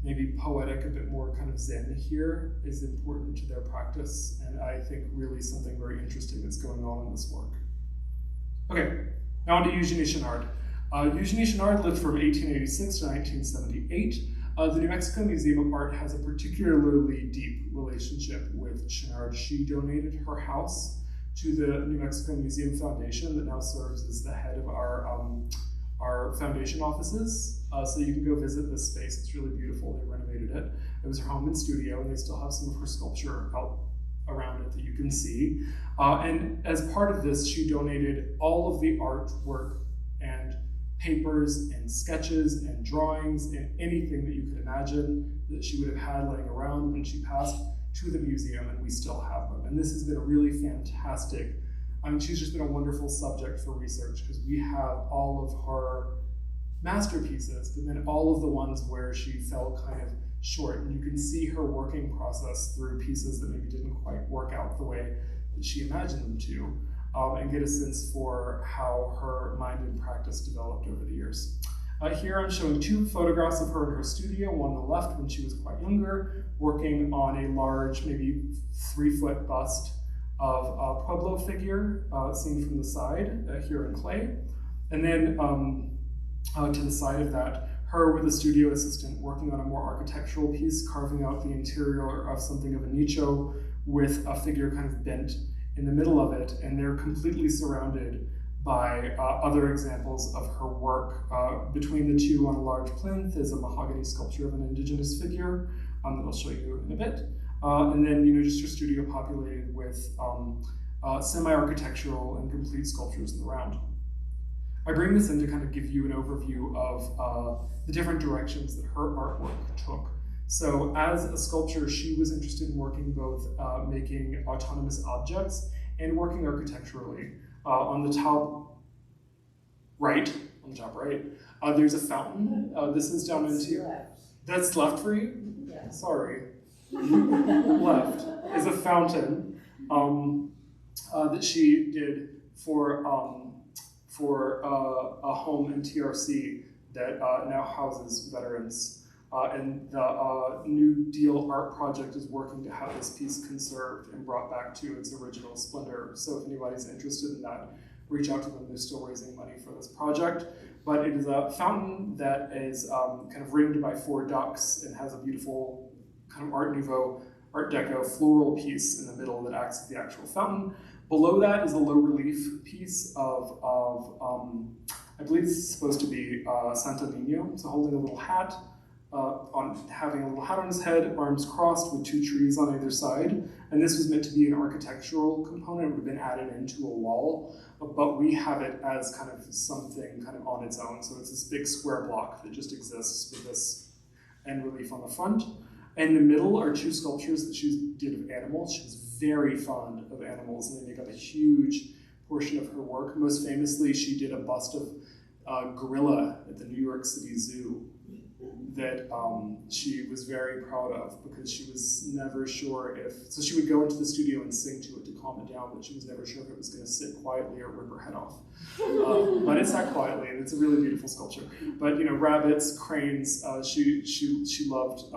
maybe poetic, a bit more kind of zen here is important to their practice. And I think really something very interesting that's going on in this work. Okay, now on to Eugenie Shonnard. Eugenie Shonnard lived from 1886 to 1978. The New Mexico Museum of Art has a particularly deep relationship with Shonnard. She donated her house to the New Mexico Museum Foundation that now serves as the head of our foundation offices. So you can go visit this space. It's really beautiful. They renovated it. It was her home and studio, and they still have some of her sculpture out around it that you can see. And as part of this, she donated all of the artwork and papers and sketches and drawings and anything that you could imagine that she would have had laying around when she passed to the museum, and we still have them. And this has been a really fantastic, she's just been a wonderful subject for research because we have all of her masterpieces, but then all of the ones where she fell kind of short. And you can see her working process through pieces that maybe didn't quite work out the way that she imagined them to. And get a sense for how her mind and practice developed over the years. Here I'm showing two photographs of her in her studio, one on the left when she was quite younger, working on a large, maybe 3-foot bust of a Pueblo figure, seen from the side here in clay. And then to the side of that, her with a studio assistant working on a more architectural piece, carving out the interior of something of a nicho with a figure kind of bent in the middle of it, and they're completely surrounded by other examples of her work. Between the two on a large plinth is a mahogany sculpture of an indigenous figure that I'll show you in a bit. And then just her studio populated with semi-architectural and complete sculptures in the round. I bring this in to kind of give you an overview of the different directions that her artwork took. So as a sculptor, she was interested in working both making autonomous objects and working architecturally. On the top right, there's a fountain. This is down into, that's left for you? Yeah. Sorry. Left is a fountain that she did for a home in TRC that now houses veterans. And the New Deal art project is working to have this piece conserved and brought back to its original splendor. So if anybody's interested in that, reach out to them. They're still raising money for this project. But it is a fountain that is kind of ringed by 4 ducks and has a beautiful kind of Art Nouveau, Art Deco floral piece in the middle that acts as the actual fountain. Below that is a low relief piece of I believe this is supposed to be Santo Niño, so holding a little hat, having a little hat on his head, arms crossed with 2 trees on either side. And this was meant to be an architectural component. It would have been added into a wall, but we have it as kind of something kind of on its own. So it's this big square block that just exists with this end relief on the front. In the middle are 2 sculptures that she did of animals. She was very fond of animals, and they make up a huge portion of her work. Most famously, she did a bust of gorilla at the New York City Zoo that she was very proud of, because she was never sure so she would go into the studio and sing to it to calm it down, but she was never sure if it was going to sit quietly or rip her head off. But it sat quietly, and it's a really beautiful sculpture. But rabbits, cranes, she loved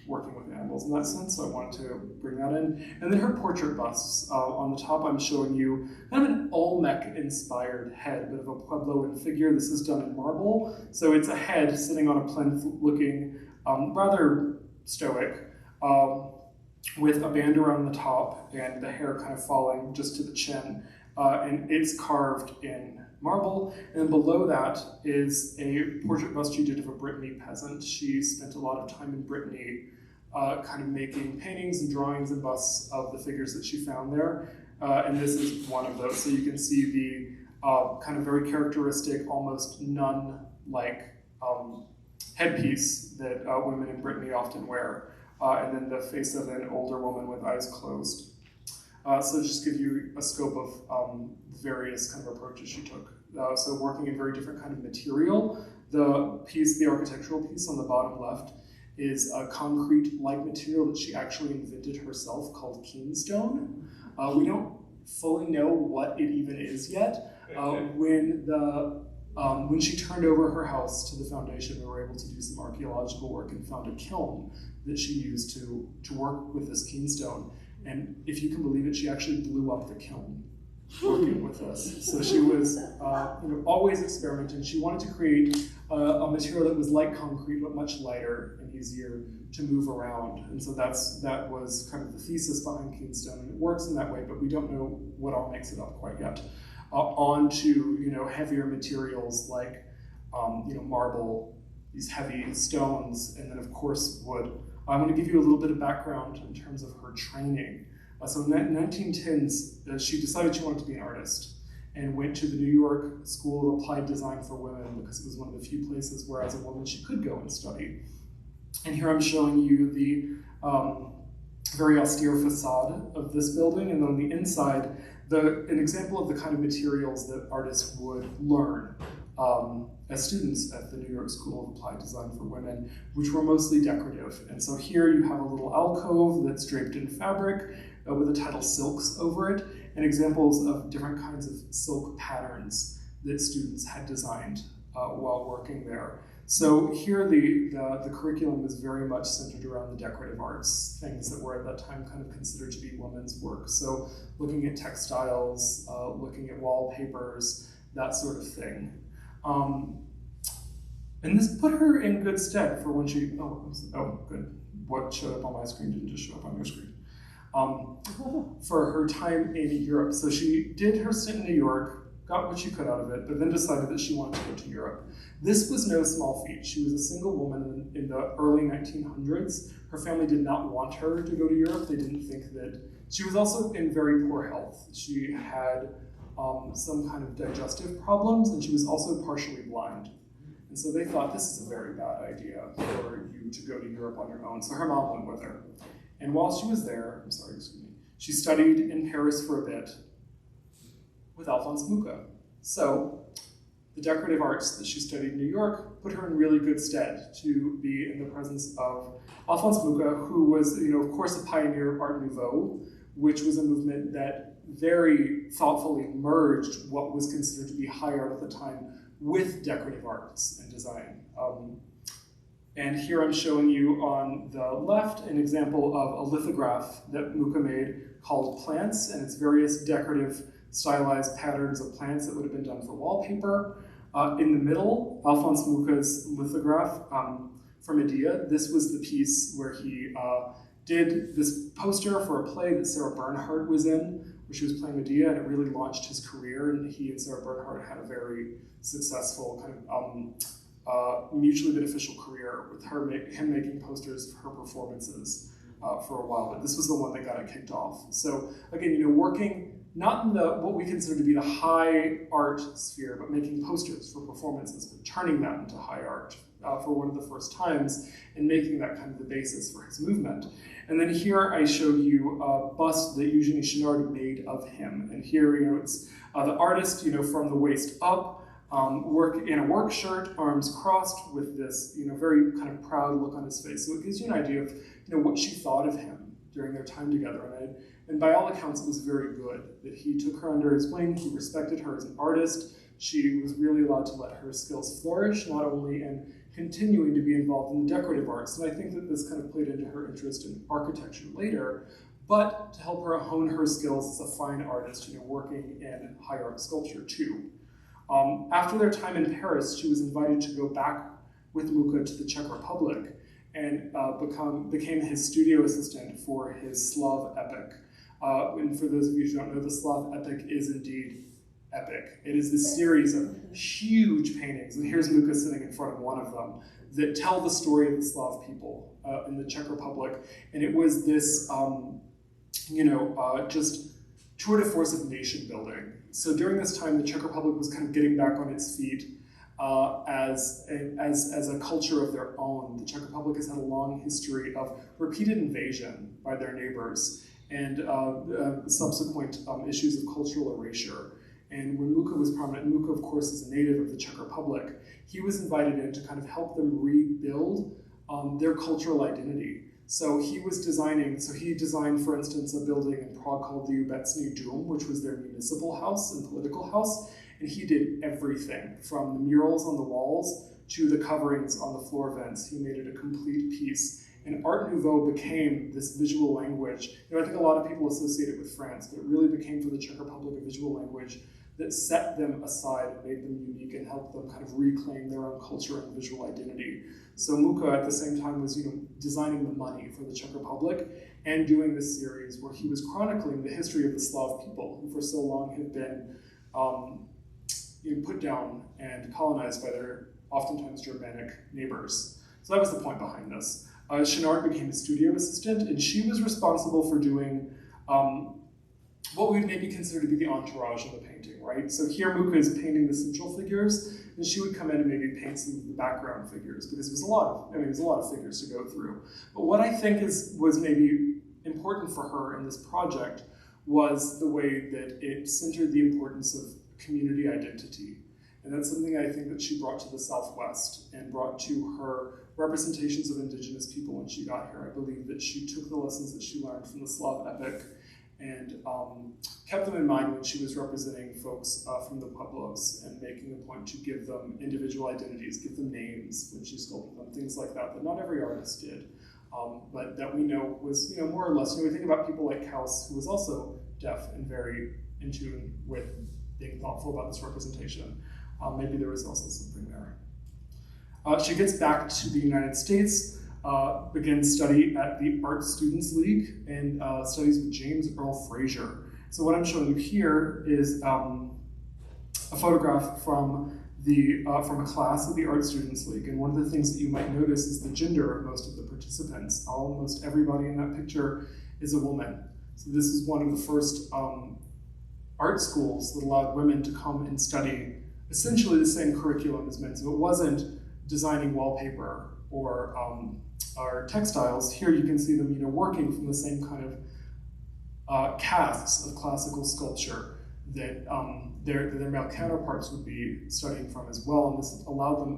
working with animals in that sense, so I wanted to bring that in. And then her portrait busts. On the top, I'm showing you kind of an Olmec-inspired head, a bit of a Puebloan figure. This is done in marble, so it's a head sitting on a plinth looking rather stoic, with a band around the top and the hair kind of falling just to the chin. And it's carved in marble. And below that is a portrait bust she did of a Brittany peasant. She spent a lot of time in Brittany kind of making paintings and drawings and busts of the figures that she found there. And this is one of those. So you can see the kind of very characteristic, almost nun-like headpiece that women in Brittany often wear. And then the face of an older woman with eyes closed. So just give you a scope of various kind of approaches she took. So working in very different kind of material. The architectural piece on the bottom left is a concrete-like material that she actually invented herself called keenstone. We don't fully know what it even is yet. When she turned over her house to the foundation, we were able to do some archaeological work and found a kiln that she used to work with this keenstone. And if you can believe it, she actually blew up the kiln working with this. So she was always experimenting. She wanted to create a material that was like concrete, but much lighter and easier to move around. And so that was kind of the thesis behind keenstone. And it works in that way, but we don't know what all makes it up quite yet. On to heavier materials like marble, these heavy stones, and then of course wood. I want to give you a little bit of background in terms of her training. So in the 1910s, she decided she wanted to be an artist and went to the New York School of Applied Design for Women because it was one of the few places where as a woman she could go and study. And here I'm showing you the very austere facade of this building, and on the inside, an example of the kind of materials that artists would learn as students at the New York School of Applied Design for Women, which were mostly decorative. And so here you have a little alcove that's draped in fabric with the title silks over it, and examples of different kinds of silk patterns that students had designed while working there. So here the curriculum was very much centered around the decorative arts, things that were at that time kind of considered to be women's work. So looking at textiles, looking at wallpapers, that sort of thing. And this put her in good stead for when she, good. What showed up on my screen didn't just show up on your screen. For her time in Europe. So she did her stint in New York, got what she could out of it, but then decided that she wanted to go to Europe. This was no small feat. She was a single woman in the early 1900s. Her family did not want her to go to Europe. They didn't think that, she was also in very poor health. She had some kind of digestive problems, and she was also partially blind. And so they thought, this is a very bad idea for you to go to Europe on your own. So her mom went with her. And while she was there, she studied in Paris for a bit with Alphonse Mucha. So the decorative arts that she studied in New York put her in really good stead to be in the presence of Alphonse Mucha, who was, of course, a pioneer of Art Nouveau, which was a movement that very thoughtfully merged what was considered to be high art at the time with decorative arts and design. And here I'm showing you on the left an example of a lithograph that Mucha made called Plants, and it's various decorative stylized patterns of plants that would have been done for wallpaper. In the middle, Alphonse Mucha's lithograph for Medea. This was the piece where he did this poster for a play that Sarah Bernhardt was in, where she was playing Medea, and it really launched his career, and he and Sarah Bernhardt had a very successful kind of mutually beneficial career with him making posters for her performances for a while, but this was the one that got it kicked off. So again, working not in what we consider to be the high art sphere, but making posters for performances, but turning that into high art for one of the first times, and making that kind of the basis for his movement. And then here I showed you a bust that Eugenie Shonnard made of him. And here, it's the artist, from the waist up, work in a work shirt, arms crossed, with this, very kind of proud look on his face. So it gives you an idea of, what she thought of him during their time together. And by all accounts, it was very good that he took her under his wing. He respected her as an artist. She was really allowed to let her skills flourish, not only in continuing to be involved in the decorative arts. And I think that this kind of played into her interest in architecture later, but to help her hone her skills as a fine artist, working in high art sculpture too. After their time in Paris, she was invited to go back with Mucha to the Czech Republic and became his studio assistant for his Slav epic. And for those of you who don't know, the Slav epic is indeed epic. It is this series of huge paintings, and here's Mucha sitting in front of one of them, that tell the story of the Slav people in the Czech Republic. And it was this, just tour de force of nation building. So during this time, the Czech Republic was kind of getting back on its feet as a culture of their own. The Czech Republic has had a long history of repeated invasion by their neighbors and subsequent issues of cultural erasure. And when Mucha was prominent, Mucha, of course, is a native of the Czech Republic, he was invited in to kind of help them rebuild their cultural identity. So he designed, for instance, a building in Prague called the Obecní dům, which was their municipal house and political house. And he did everything from the murals on the walls to the coverings on the floor vents. He made it a complete piece. And Art Nouveau became this visual language. I think a lot of people associate it with France, but it really became for the Czech Republic a visual language that set them aside and made them unique and helped them kind of reclaim their own culture and visual identity. So Mucha at the same time was designing the money for the Czech Republic and doing this series where he was chronicling the history of the Slav people who for so long had been put down and colonized by their oftentimes Germanic neighbors. So that was the point behind this. Shonnard became a studio assistant, and she was responsible for doing what we would maybe consider to be the entourage of the painting, right? So here Mucha is painting the central figures, and she would come in and maybe paint some of the background figures, because it was a lot of figures to go through. But what I think was maybe important for her in this project was the way that it centered the importance of community identity. And that's something I think that she brought to the Southwest and brought to her representations of indigenous people when she got here. I believe that she took the lessons that she learned from the Slav epic and kept them in mind when she was representing folks from the Pueblos and making a point to give them individual identities, give them names when she sculpted them, things like that not every artist did. But that we know was, more or less, we think about people like Kaus, who was also deaf and very in tune with being thoughtful about this representation. Maybe there was also something there. She gets back to the United States, begins study at the Art Students League, and studies with James L Frazier. So what I'm showing you here is a photograph from a class at the Art Students League. And one of the things that you might notice is the gender of most of the participants. Almost everybody in that picture is a woman. So this is one of the first art schools that allowed women to come and study essentially the same curriculum as men. So it wasn't designing wallpaper or textiles. Here you can see them, working from the same kind of casts of classical sculpture that their male counterparts would be studying from as well. And this allowed them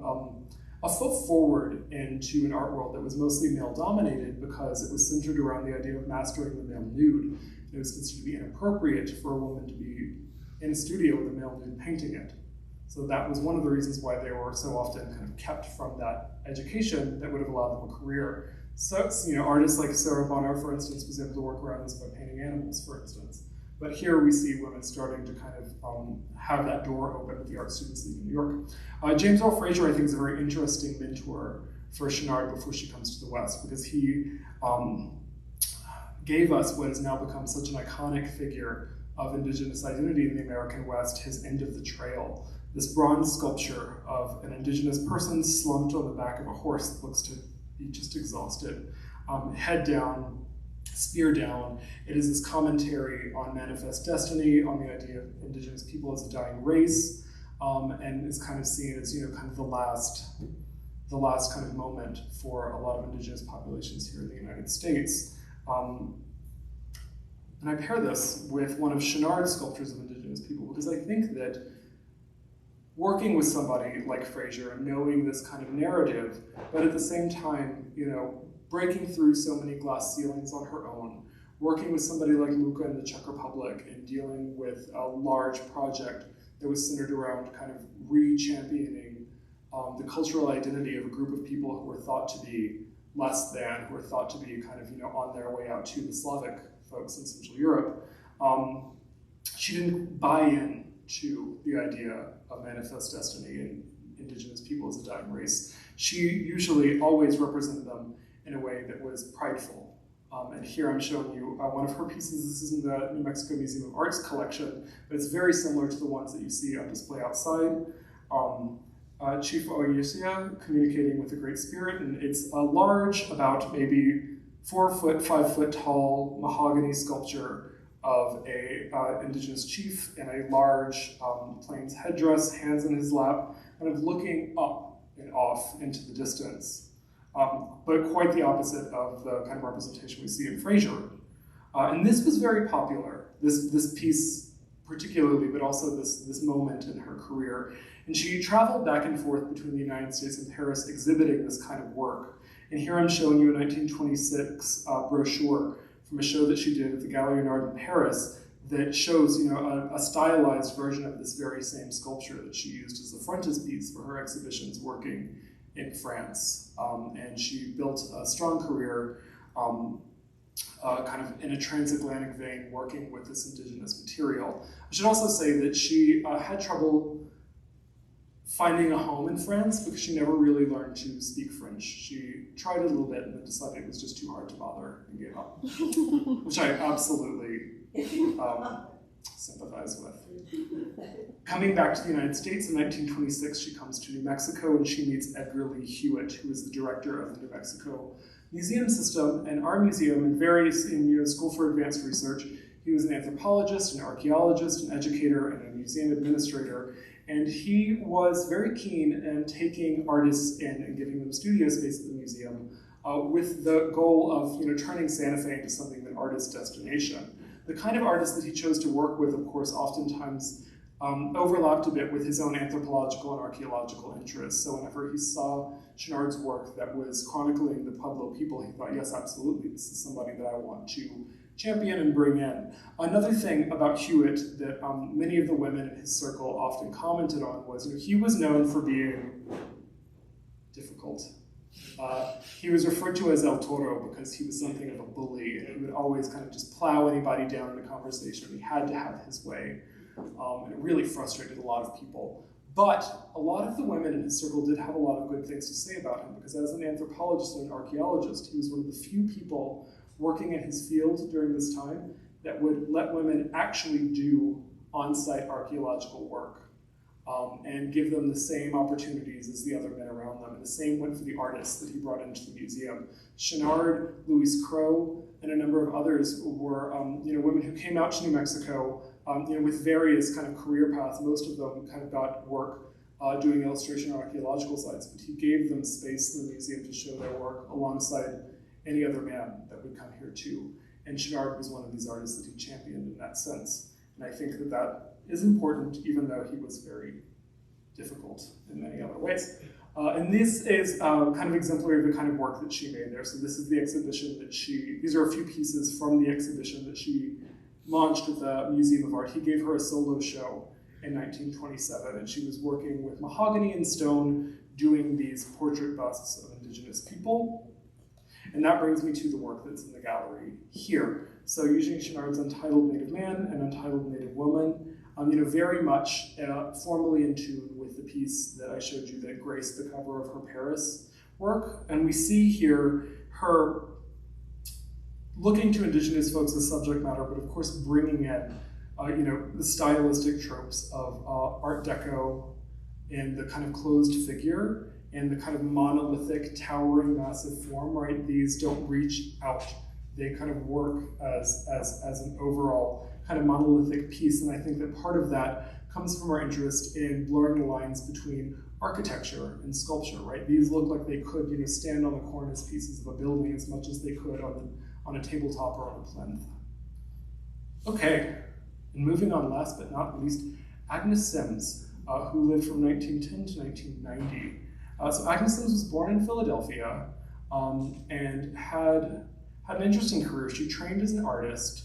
a foot forward into an art world that was mostly male-dominated because it was centered around the idea of mastering the male nude. It was considered to be inappropriate for a woman to be in a studio with a male nude painting it. So that was one of the reasons why they were so often kind of kept from that education that would have allowed them a career. So, artists like Sarah Bonner, for instance, was able to work around this by painting animals, for instance. But here we see women starting to kind of have that door open with the art students leaving New York. James L Frazier, I think, is a very interesting mentor for Shonnard before she comes to the West, because he gave us what has now become such an iconic figure of Indigenous identity in the American West, his End of the Trail. This bronze sculpture of an Indigenous person slumped on the back of a horse that looks to be just exhausted, head down, spear down. It is this commentary on manifest destiny, on the idea of Indigenous people as a dying race, and is kind of seen as kind of the last kind of moment for a lot of Indigenous populations here in the United States. And I pair this with one of Shonnard's sculptures of Indigenous people because I think that working with somebody like Frazier and knowing this kind of narrative, but at the same time, breaking through so many glass ceilings on her own, working with somebody like Luca in the Czech Republic and dealing with a large project that was centered around kind of re-championing the cultural identity of a group of people who were thought to be less than, who were thought to be kind of, on their way out to the Slavic folks in Central Europe. She didn't buy in to the idea of manifest destiny and Indigenous people as a dying race. She usually always represented them in a way that was prideful. And here I'm showing you one of her pieces. This is in the New Mexico Museum of Art's collection, but it's very similar to the ones that you see on display outside. Chief Oyusia communicating with the Great Spirit, and it's a large, about maybe 4 foot, 5 foot tall mahogany sculpture of a Indigenous chief in a large plains headdress, hands in his lap, kind of looking up and off into the distance. But quite the opposite of the kind of representation we see in Frazier. And this was very popular, this piece particularly, but also this moment in her career. And she traveled back and forth between the United States and Paris exhibiting this kind of work. And here I'm showing you a 1926 brochure from a show that she did at the Galerie Nard in Paris that shows, a stylized version of this very same sculpture that she used as the frontispiece for her exhibitions working in France. And she built a strong career kind of in a transatlantic vein working with this Indigenous material. I should also say that she had trouble finding a home in France because she never really learned to speak French. She tried a little bit and then decided it was just too hard to bother and gave up, which I absolutely sympathize with. Coming back to the United States in 1926, she comes to New Mexico and she meets Edgar Lee Hewitt, who is the director of the New Mexico Museum System and our museum in various School for Advanced Research. He was an anthropologist, an archaeologist, an educator, and a museum administrator. And he was very keen in taking artists in and giving them studio space at the museum with the goal of turning Santa Fe into something of an artist destination. The kind of artists that he chose to work with, of course, oftentimes overlapped a bit with his own anthropological and archaeological interests. So whenever he saw Shonnard's work that was chronicling the Pueblo people, he thought, yes, absolutely, this is somebody that I want to champion and bring in. Another thing about Hewitt that many of the women in his circle often commented on was, he was known for being difficult. He was referred to as El Toro because he was something of a bully, and he would always kind of just plow anybody down in a conversation. He had to have his way, and it really frustrated a lot of people. But a lot of the women in his circle did have a lot of good things to say about him, because as an anthropologist and an archaeologist, he was one of the few people working in his field during this time that would let women actually do on-site archaeological work and give them the same opportunities as the other men around them. And the same went for the artists that he brought into the museum. Shonnard, Louise Crowe, and a number of others were women who came out to New Mexico with various kind of career paths. Most of them kind of got work doing illustration on archaeological sites, but he gave them space in the museum to show their work alongside any other man that would come here too. And Shonnard was one of these artists that he championed in that sense. And I think that that is important, even though he was very difficult in many other ways. And this is kind of exemplary of the kind of work that she made there. So this is the exhibition that these are a few pieces from the exhibition that she launched at the Museum of Art. He gave her a solo show in 1927, and she was working with mahogany and stone, doing these portrait busts of indigenous people. And that brings me to the work that's in the gallery here. So Eugenie Shonnard's Untitled Native Man and Untitled Native Woman, very much formally in tune with the piece that I showed you that graced the cover of her Paris work. And we see here her looking to indigenous folks as subject matter, but of course bringing in the stylistic tropes of Art Deco and the kind of closed figure and the kind of monolithic, towering, massive form, right? These don't reach out. They kind of work as an overall kind of monolithic piece. And I think that part of that comes from our interest in blurring the lines between architecture and sculpture, right? These look like they could, stand on the cornice pieces of a building as much as they could on a tabletop or on a plinth. Okay, and moving on, last but not least, Agnes Sims, who lived from 1910 to 1990. So Agnes Sims was born in Philadelphia and had an interesting career. She trained as an artist,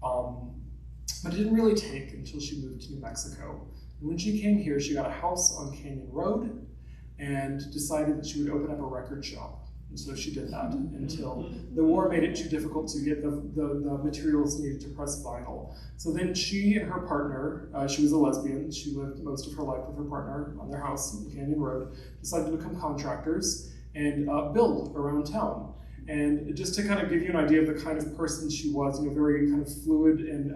but it didn't really take until she moved to New Mexico. And when she came here, she got a house on Canyon Road and decided that she would open up a record shop. And so she did that until the war made it too difficult to get the materials needed to press vinyl. So then she and her partner, she was a lesbian, she lived most of her life with her partner on their house on Canyon Road, decided to become contractors and build around town. And just to kind of give you an idea of the kind of person she was, very kind of fluid in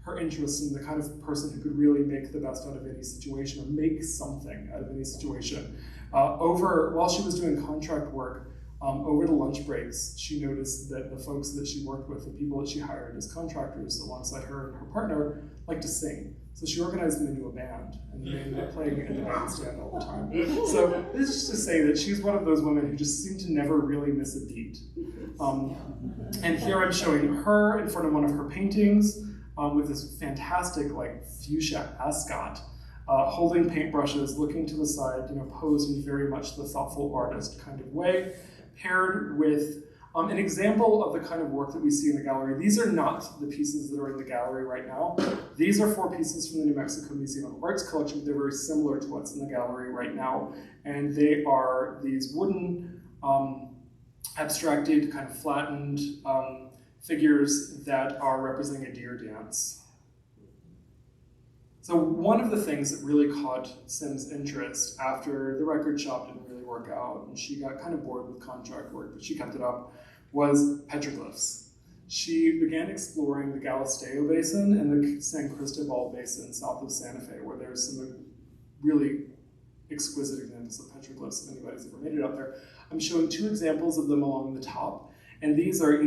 her interests and the kind of person who could really make the best out of any situation or make something out of any situation. While she was doing contract work, over the lunch breaks, she noticed that the folks that she worked with, the people that she hired as contractors alongside her and her partner, liked to sing. So she organized them into a band, and they ended up playing in the bandstand all the time. So this is to say that she's one of those women who just seem to never really miss a beat. And here I'm showing her in front of one of her paintings with this fantastic fuchsia ascot, holding paintbrushes, looking to the side, posed in very much the thoughtful artist kind of way, paired with an example of the kind of work that we see in the gallery. These are not the pieces that are in the gallery right now. These are 4 pieces from the New Mexico Museum of Art's collection, but they're very similar to what's in the gallery right now. And they are these wooden, abstracted, kind of flattened figures that are representing a deer dance. So one of the things that really caught Sims' interest after the record shop didn't really work out, and she got kind of bored with contract work, but she kept it up, was petroglyphs. She began exploring the Galisteo Basin and the San Cristobal Basin south of Santa Fe, where there's some really exquisite examples of petroglyphs if anybody's ever made it up there. I'm showing 2 examples of them along the top. And these are,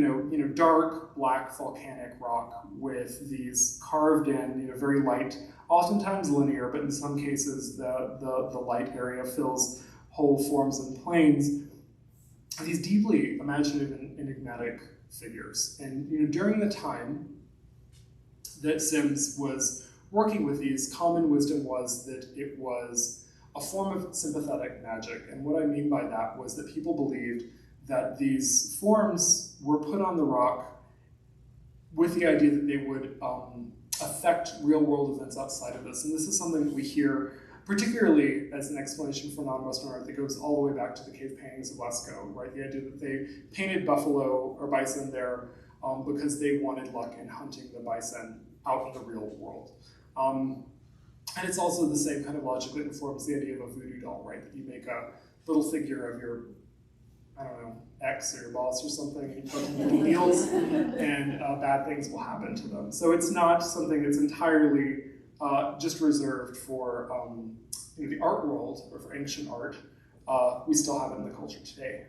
dark black volcanic rock with these carved in, very light, oftentimes linear, but in some cases the light area fills whole forms and planes. These deeply imaginative and enigmatic figures. And during the time that Sims was working with these, common wisdom was that it was a form of sympathetic magic. And what I mean by that was that people believed that these forms were put on the rock with the idea that they would affect real-world events outside of this. And this is something that we hear, particularly as an explanation for non-Western art that goes all the way back to the cave paintings of Lascaux, right? The idea that they painted buffalo or bison there because they wanted luck in hunting the bison out in the real world. And it's also the same kind of logic that informs the idea of a voodoo doll, right? That you make a little figure of your, ex or your boss or something, and you put them in deals, and bad things will happen to them. So it's not something that's entirely just reserved for the art world or for ancient art. We still have it in the culture today.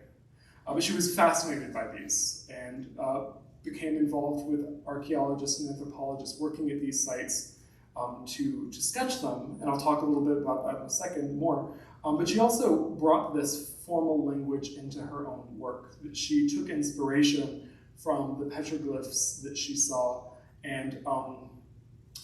But she was fascinated by these, and became involved with archaeologists and anthropologists working at these sites to sketch them, and I'll talk a little bit about that in a second more. But she also brought this formal language into her own work, that she took inspiration from the petroglyphs that she saw and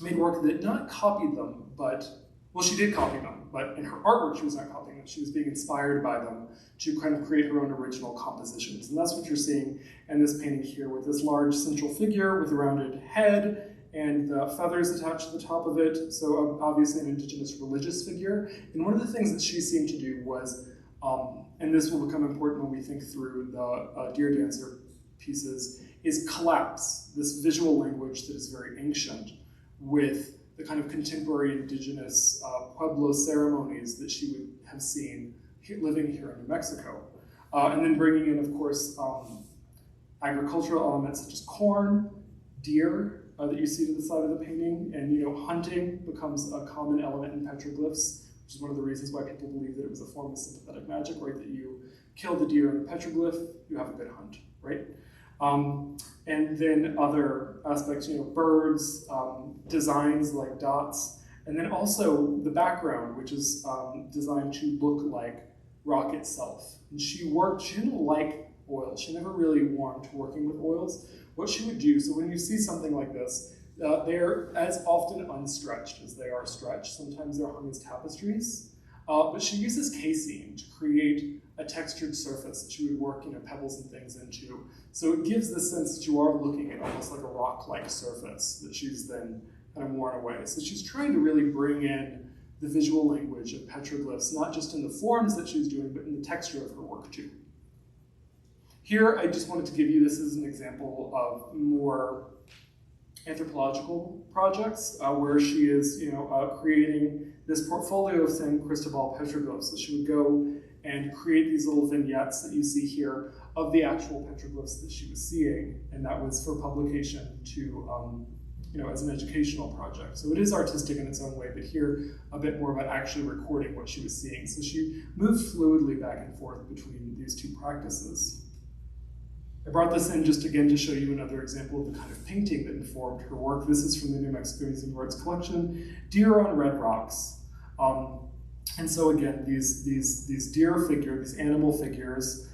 made work that not copied them, but, well, she did copy them, but in her artwork she was not copying them. She was being inspired by them to kind of create her own original compositions. And that's what you're seeing in this painting here, with this large central figure with a rounded head and the feathers attached to the top of it. So obviously an indigenous religious figure. And one of the things that she seemed to do was, and this will become important when we think through the deer dancer pieces, is collapse this visual language that is very ancient with the kind of contemporary indigenous Pueblo ceremonies that she would have seen living here in New Mexico. And then bringing in, of course, agricultural elements such as corn, deer that you see to the side of the painting, and hunting becomes a common element in petroglyphs, which is one of the reasons why people believe that it was a form of sympathetic magic, right? That you kill the deer in a petroglyph, you have a good hunt, right? And then other aspects, birds, designs like dots, and then also the background, which is designed to look like rock itself. And she didn't like oil. She never really warmed to working with oils. What she would do, so when you see something like this, they're as often unstretched as they are stretched. Sometimes they're hung as tapestries. But she uses casein to create a textured surface that she would work pebbles and things into. So it gives the sense that you are looking at almost like a rock-like surface that she's then kind of worn away. So she's trying to really bring in the visual language of petroglyphs, not just in the forms that she's doing, but in the texture of her work too. Here, I just wanted to give you this as an example of more anthropological projects where she is, creating this portfolio of San Cristobal petroglyphs. So she would go and create these little vignettes that you see here of the actual petroglyphs that she was seeing, and that was for publication to, as an educational project. So it is artistic in its own way, but here a bit more about actually recording what she was seeing. So she moved fluidly back and forth between these two practices. I brought this in just again to show you another example of the kind of painting that informed her work. This is from the New Mexico Museum of Art's collection, Deer on Red Rocks. And so again, these deer figures, these animal figures,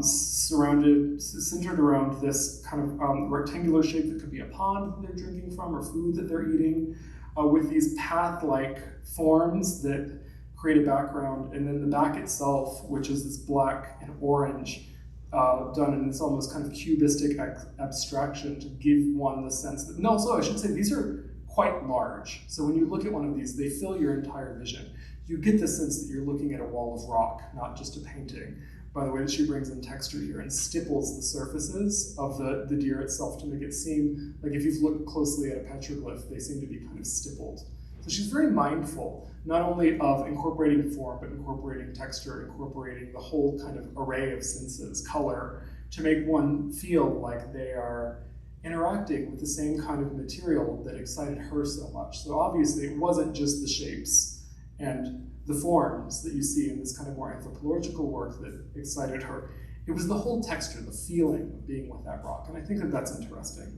centered around this kind of rectangular shape that could be a pond that they're drinking from or food that they're eating, with these path-like forms that create a background, and then the back itself, which is this black and orange, done in this almost kind of cubistic abstraction to give one the sense that, no, so I should say these are quite large. So when you look at one of these, they fill your entire vision. You get the sense that you're looking at a wall of rock, not just a painting, by the way that she brings in texture here and stipples the surfaces of the deer itself to make it seem like if you've looked closely at a petroglyph, they seem to be kind of stippled. So she's very mindful, not only of incorporating form, but incorporating texture, incorporating the whole kind of array of senses, color, to make one feel like they are interacting with the same kind of material that excited her so much. So obviously it wasn't just the shapes and the forms that you see in this kind of more anthropological work that excited her. It was the whole texture, the feeling of being with that rock, and I think that that's interesting.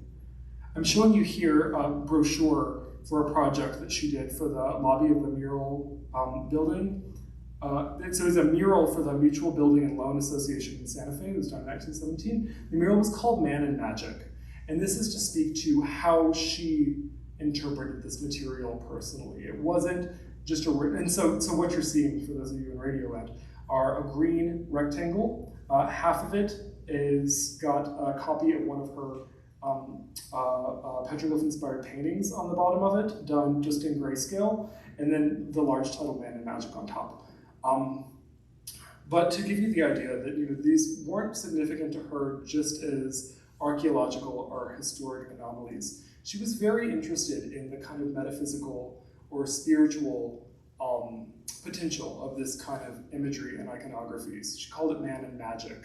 I'm showing you here a brochure for a project that she did for the lobby of the mural building. So it was a mural for the Mutual Building and Loan Association in Santa Fe. It was done in 1917. The mural was called Man and Magic. And this is to speak to how she interpreted this material personally. It wasn't just and so what you're seeing, for those of you in radio land, are a green rectangle. Half of it is got a copy of one of her petroglyph-inspired paintings on the bottom of it, done just in grayscale, and then the large title Man and Magic on top. But to give you the idea that these weren't significant to her just as archaeological or historic anomalies. She was very interested in the kind of metaphysical or spiritual potential of this kind of imagery and iconographies. She called it Man and Magic,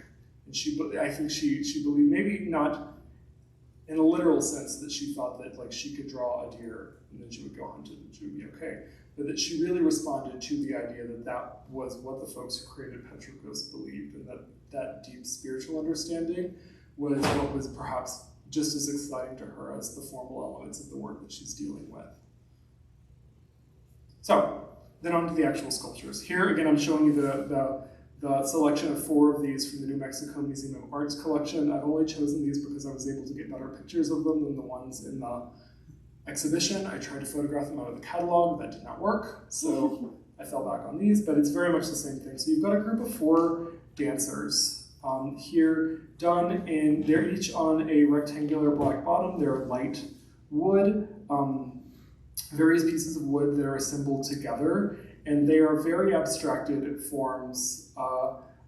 and I think she believed, maybe not in a literal sense that she thought that she could draw a deer and then she would go hunt it and she would be okay, but that she really responded to the idea that that was what the folks who created petroglyphs believed, and that deep spiritual understanding was what was perhaps just as exciting to her as the formal elements of the work that she's dealing with. So, then on to the actual sculptures. Here, again, I'm showing you the selection of 4 of these from the New Mexico Museum of Art's collection. I've only chosen these because I was able to get better pictures of them than the ones in the exhibition. I tried to photograph them out of the catalog, that did not work, so I fell back on these, but it's very much the same thing. So you've got a group of 4 dancers here, done in, they're each on a rectangular black bottom. They're light wood, various pieces of wood that are assembled together, and they are very abstracted forms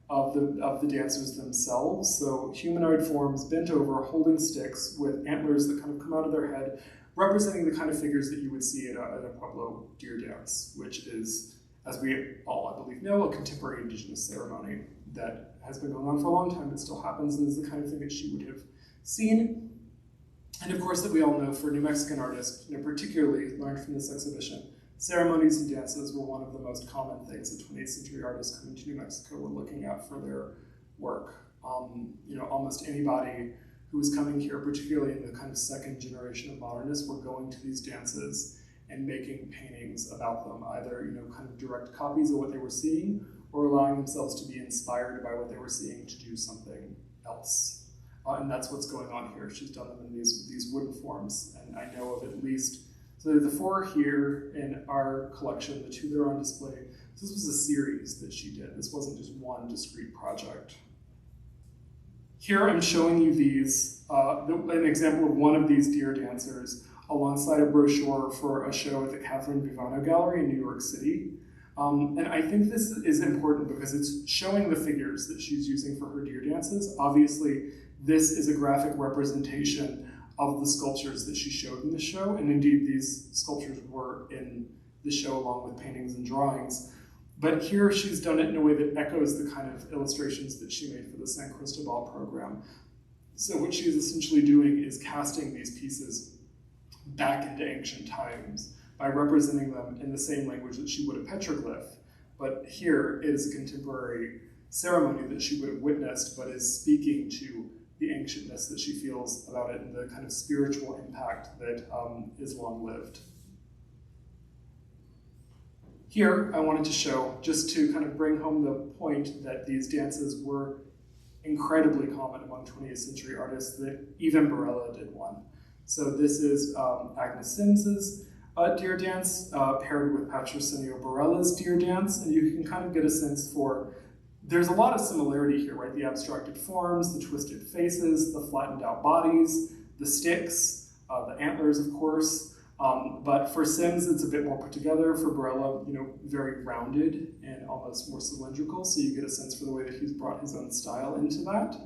of the dancers themselves. So humanoid forms bent over, holding sticks with antlers that kind of come out of their head, representing the kind of figures that you would see at a Pueblo deer dance, which is, as we all, I believe, know, a contemporary indigenous ceremony that has been going on for a long time. It still happens, and is the kind of thing that she would have seen. And of course, that we all know for New Mexican artists, particularly learned from this exhibition, ceremonies and dances were one of the most common things that 20th century artists coming to New Mexico were looking at for their work. Almost anybody who was coming here, particularly in the kind of second generation of modernists, were going to these dances and making paintings about them, either kind of direct copies of what they were seeing, or allowing themselves to be inspired by what they were seeing to do something else. And that's what's going on here. She's done them in these wooden forms, and I know of at least, so the 4 here in our collection, the 2 that are on display. This was a series that she did. This wasn't just one discrete project. Here I'm showing you these, an example of one of these deer dancers alongside a brochure for a show at the Catherine Vivano Gallery in New York City. And I think this is important because it's showing the figures that she's using for her deer dances. Obviously, this is a graphic representation of the sculptures that she showed in the show, and indeed these sculptures were in the show along with paintings and drawings. But here she's done it in a way that echoes the kind of illustrations that she made for the San Cristobal program. So what she's essentially doing is casting these pieces back into ancient times by representing them in the same language that she would a petroglyph. But here it is a contemporary ceremony that she would have witnessed, but is speaking to the ancientness that she feels about it and the kind of spiritual impact that is long-lived. Here, I wanted to show, just to kind of bring home the point that these dances were incredibly common among 20th century artists, that even Barella did one. So this is Agnes Sims's deer dance paired with Patrociño Barela's deer dance, and you can kind of get a sense for, there's a lot of similarity here, right? The abstracted forms, the twisted faces, the flattened out bodies, the sticks, the antlers, of course. But for Sims, it's a bit more put together. For Barella, very rounded and almost more cylindrical, so you get a sense for the way that he's brought his own style into that.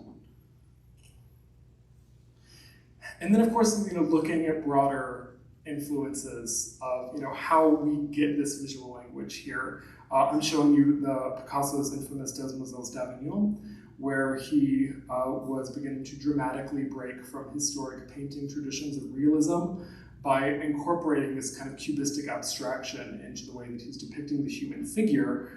And then, of course, looking at broader influences of how we get this visual language here. I'm showing you Picasso's infamous Demoiselles d'Avignon, where he was beginning to dramatically break from historic painting traditions of realism by incorporating this kind of cubistic abstraction into the way that he's depicting the human figure,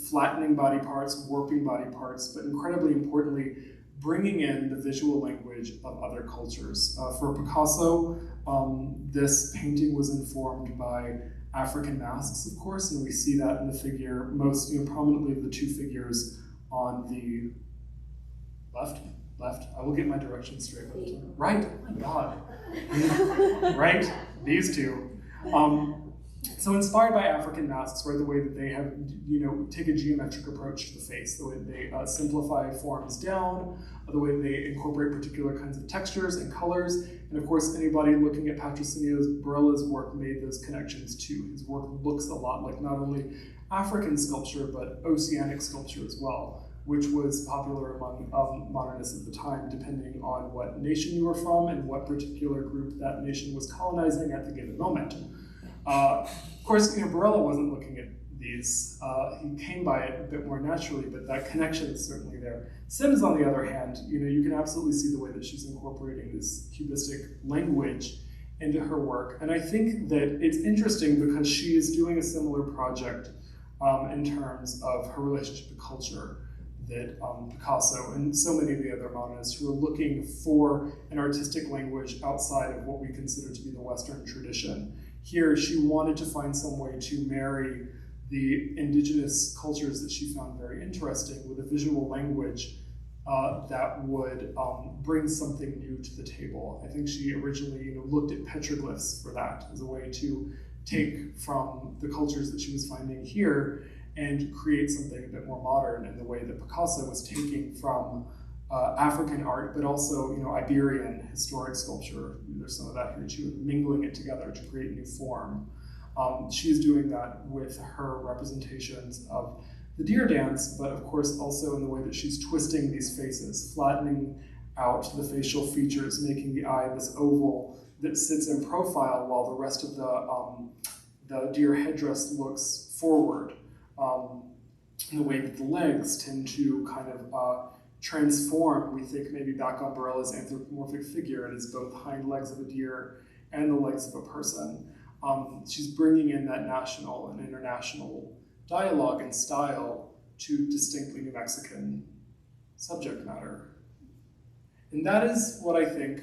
flattening body parts, warping body parts, but incredibly importantly, bringing in the visual language of other cultures. For Picasso, this painting was informed by African masks, of course, and we see that in the figure, most prominently of the 2 figures on the left, I will get my directions straight. Right, oh my God. Right, these 2. So inspired by African masks, right, the way that they have, take a geometric approach to the face, the way they simplify forms down, the way they incorporate particular kinds of textures and colors. And of course, anybody looking at Patrociño Barela's work made those connections too. His work looks a lot like not only African sculpture, but oceanic sculpture as well, which was popular among modernists at the time, depending on what nation you were from and what particular group that nation was colonizing at the given moment. Of course, Barella wasn't looking at these. He came by it a bit more naturally, but that connection is certainly there. Sims, on the other hand, you can absolutely see the way that she's incorporating this cubistic language into her work. And I think that it's interesting because she is doing a similar project in terms of her relationship to culture that Picasso and so many of the other Modernists who are looking for an artistic language outside of what we consider to be the Western tradition. Here, she wanted to find some way to marry the indigenous cultures that she found very interesting with a visual language that would bring something new to the table. I think she originally looked at petroglyphs for that as a way to take from the cultures that she was finding here and create something a bit more modern in the way that Picasso was taking from African art, but also Iberian historic sculpture. There's some of that here too, mingling it together to create a new form. She's doing that with her representations of the deer dance, but of course also in the way that she's twisting these faces, flattening out the facial features, making the eye this oval that sits in profile while the rest of the deer headdress looks forward. In the way that the legs tend to kind of transform, we think maybe back on Barella's anthropomorphic figure, it is both hind legs of a deer and the legs of a person. She's bringing in that national and international dialogue and style to distinctly New Mexican subject matter. And that is what I think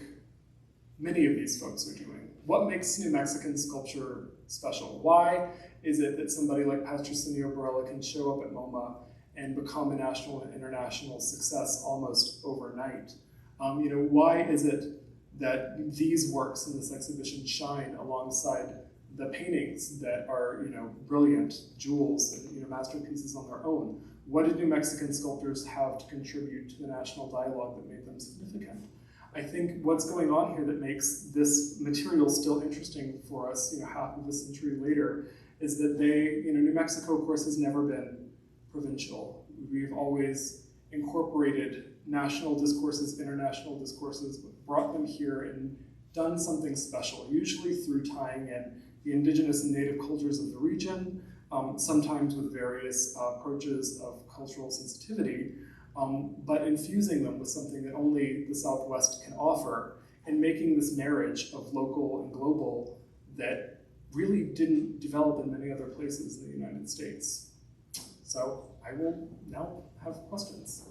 many of these folks are doing. What makes New Mexican sculpture special? Why is it that somebody like Patrociño Barela can show up at MoMA and become a national and international success almost overnight? Why is it that these works in this exhibition shine alongside the paintings that are, brilliant jewels and masterpieces on their own? What did New Mexican sculptors have to contribute to the national dialogue that made them significant? I think what's going on here that makes this material still interesting for us, half of a century later, is that New Mexico, of course, has never been provincial. We've always incorporated national discourses, international discourses, brought them here and done something special, usually through tying in the indigenous and native cultures of the region, sometimes with various approaches of cultural sensitivity, but infusing them with something that only the Southwest can offer, and making this marriage of local and global that really didn't develop in many other places in the United States. So I will now have questions.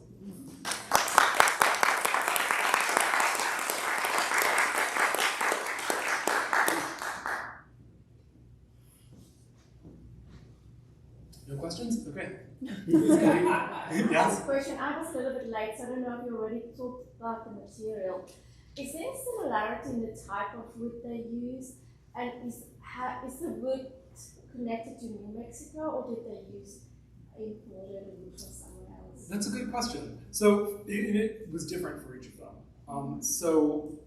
No questions? Okay. Yes? Question. I was a little bit late, so I don't know if you already talked about the material. Is there a similarity in the type of wood they use? And is the wood connected to New Mexico, or did they use imported wood from somewhere else? That's a good question. So it was different for each of them. So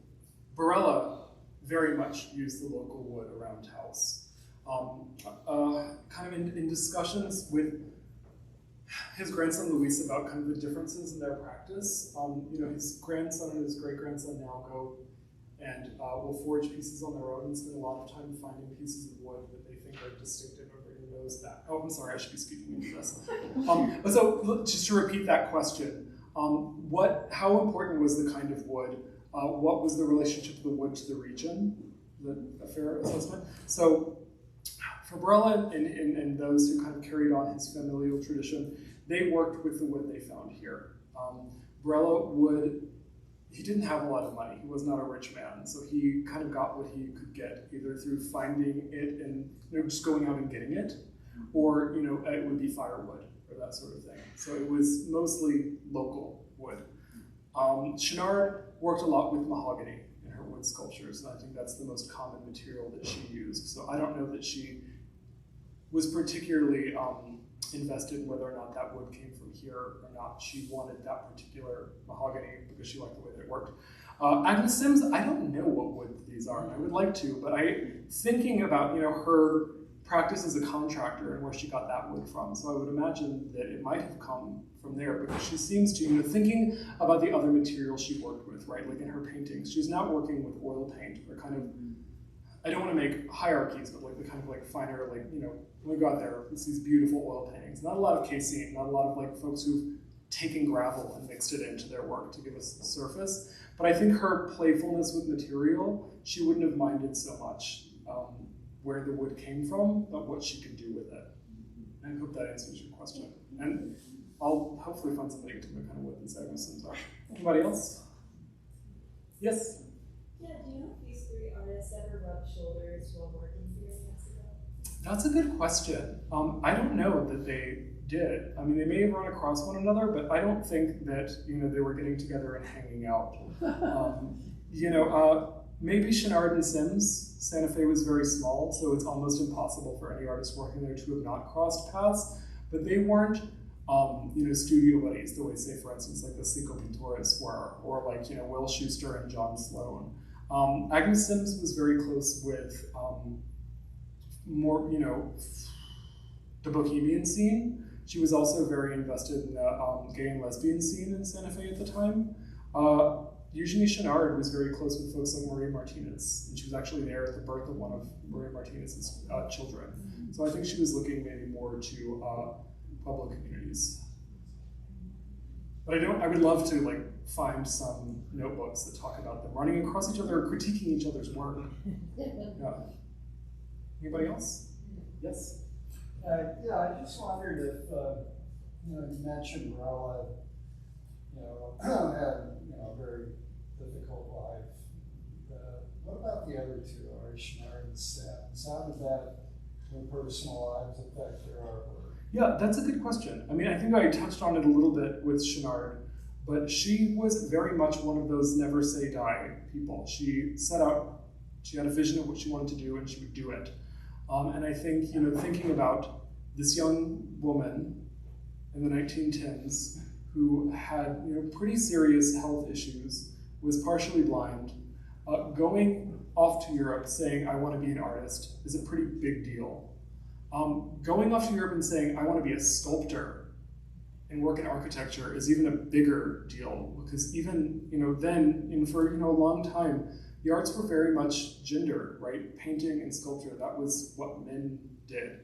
Barella very much used the local wood around house. Kind of in discussions with his grandson Luis about kind of the differences in their practice. His grandson and his great-grandson now go and will forge pieces on their own and spend a lot of time finding pieces of wood that they think are distinctive. Everybody knows that. Oh, I'm sorry, I should be speaking into this. So just to repeat that question, how important was the kind of wood? What was the relationship of the wood to the region? Is that a fair assessment? So for Barella and those who kind of carried on his familial tradition, they worked with the wood they found here. Barella he didn't have a lot of money. He was not a rich man, so he kind of got what he could get, either through finding it and just going out and getting it, or it would be firewood or that sort of thing. So it was mostly local wood. Shonnard worked a lot with mahogany in her wood sculptures, and I think that's the most common material that she used. So I don't know that she was particularly invested in whether or not that wood came from here or not. She wanted that particular mahogany because she liked the way that it worked. Agnes Sims, I don't know what wood these are, and I would like to, but thinking about her practice as a contractor and where she got that wood from, so I would imagine that it might have come from there, because she seems to, thinking about the other materials she worked with, right, like in her paintings, she's not working with oil paint, or kind of, I don't want to make hierarchies, but like the kind of like finer, like, when we got there, it's these beautiful oil paintings. Not a lot of casein, not a lot of like folks who've taken gravel and mixed it into their work to give us the surface. But I think her playfulness with material, she wouldn't have minded so much where the wood came from, but what she could do with it. I hope that answers your question. And I'll hopefully find something to kind of what these Agnes Sims are. Anybody else? Yes? Yeah, do you know if these three artists ever rubbed shoulders while working here in Mexico? That's a good question. I don't know that they did. I mean, they may have run across one another, but I don't think that, they were getting together and hanging out. Maybe Shonnard and Sims. Santa Fe was very small, so it's almost impossible for any artist working there to have not crossed paths. But they weren't, studio buddies the way, say, for instance, like the Cinco Pintores were, or like, Will Schuster and John Sloan. Agnes Sims was very close with more, the bohemian scene. She was also very invested in the gay and lesbian scene in Santa Fe at the time. Eugenie Shonnard was very close with folks like Maria Martinez, and she was actually there at the birth of one of Maria Martinez's children. So I think she was looking maybe more to public communities. But I would love to find some notebooks that talk about them running across each other or critiquing each other's work. Yeah. Anybody else? Yes? Yeah, I just wondered if, you mentioned Barella, had, a very difficult life. What about the other two, Shonnard and Sims? How did that, their personal lives affect their artwork? Yeah, that's a good question. I mean, I think I touched on it a little bit with Shonnard, but she was very much one of those never say die people. She set out, she had a vision of what she wanted to do, and she would do it. And I think, thinking about this young woman in the 1910s who had, pretty serious health issues, was partially blind, going off to Europe saying, I want to be an artist, is a pretty big deal. Going off to Europe and saying, I want to be a sculptor and work in architecture is even a bigger deal, because even, then, and for, a long time, the arts were very much gender, right? Painting and sculpture, that was what men did.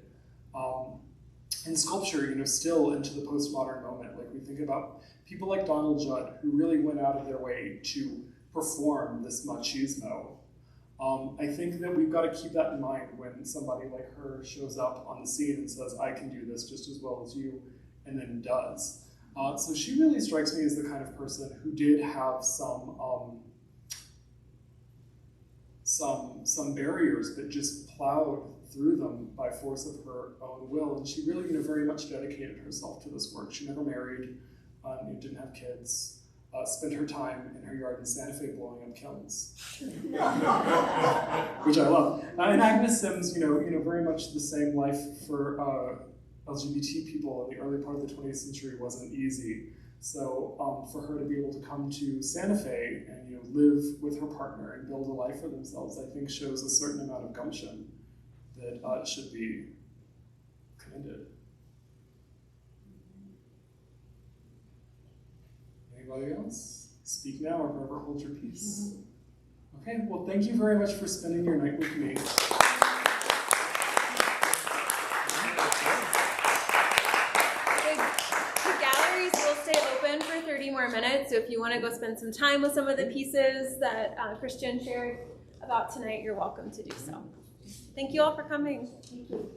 And sculpture, still into the postmodern moment, we think about people like Donald Judd, who really went out of their way to perform this machismo. I think that we've got to keep that in mind when somebody like her shows up on the scene and says, I can do this just as well as you, and then does. So she really strikes me as the kind of person who did have some barriers, but just plowed through them by force of her own will. And she really, very much dedicated herself to this work. She never married, didn't have kids, spent her time in her yard in Santa Fe blowing up kilns, which I love. And Agnes Sims, very much the same life for LGBT people in the early part of the 20th century wasn't easy. So for her to be able to come to Santa Fe and live with her partner and build a life for themselves, I think shows a certain amount of gumption that should be commended. Anybody else? Speak now or forever hold your peace. Okay, well, thank you very much for spending your night with me. The galleries will stay open for 30 more minutes, so if you want to go spend some time with some of the pieces that Christian shared about tonight, you're welcome to do so. Thank you all for coming. Thank you.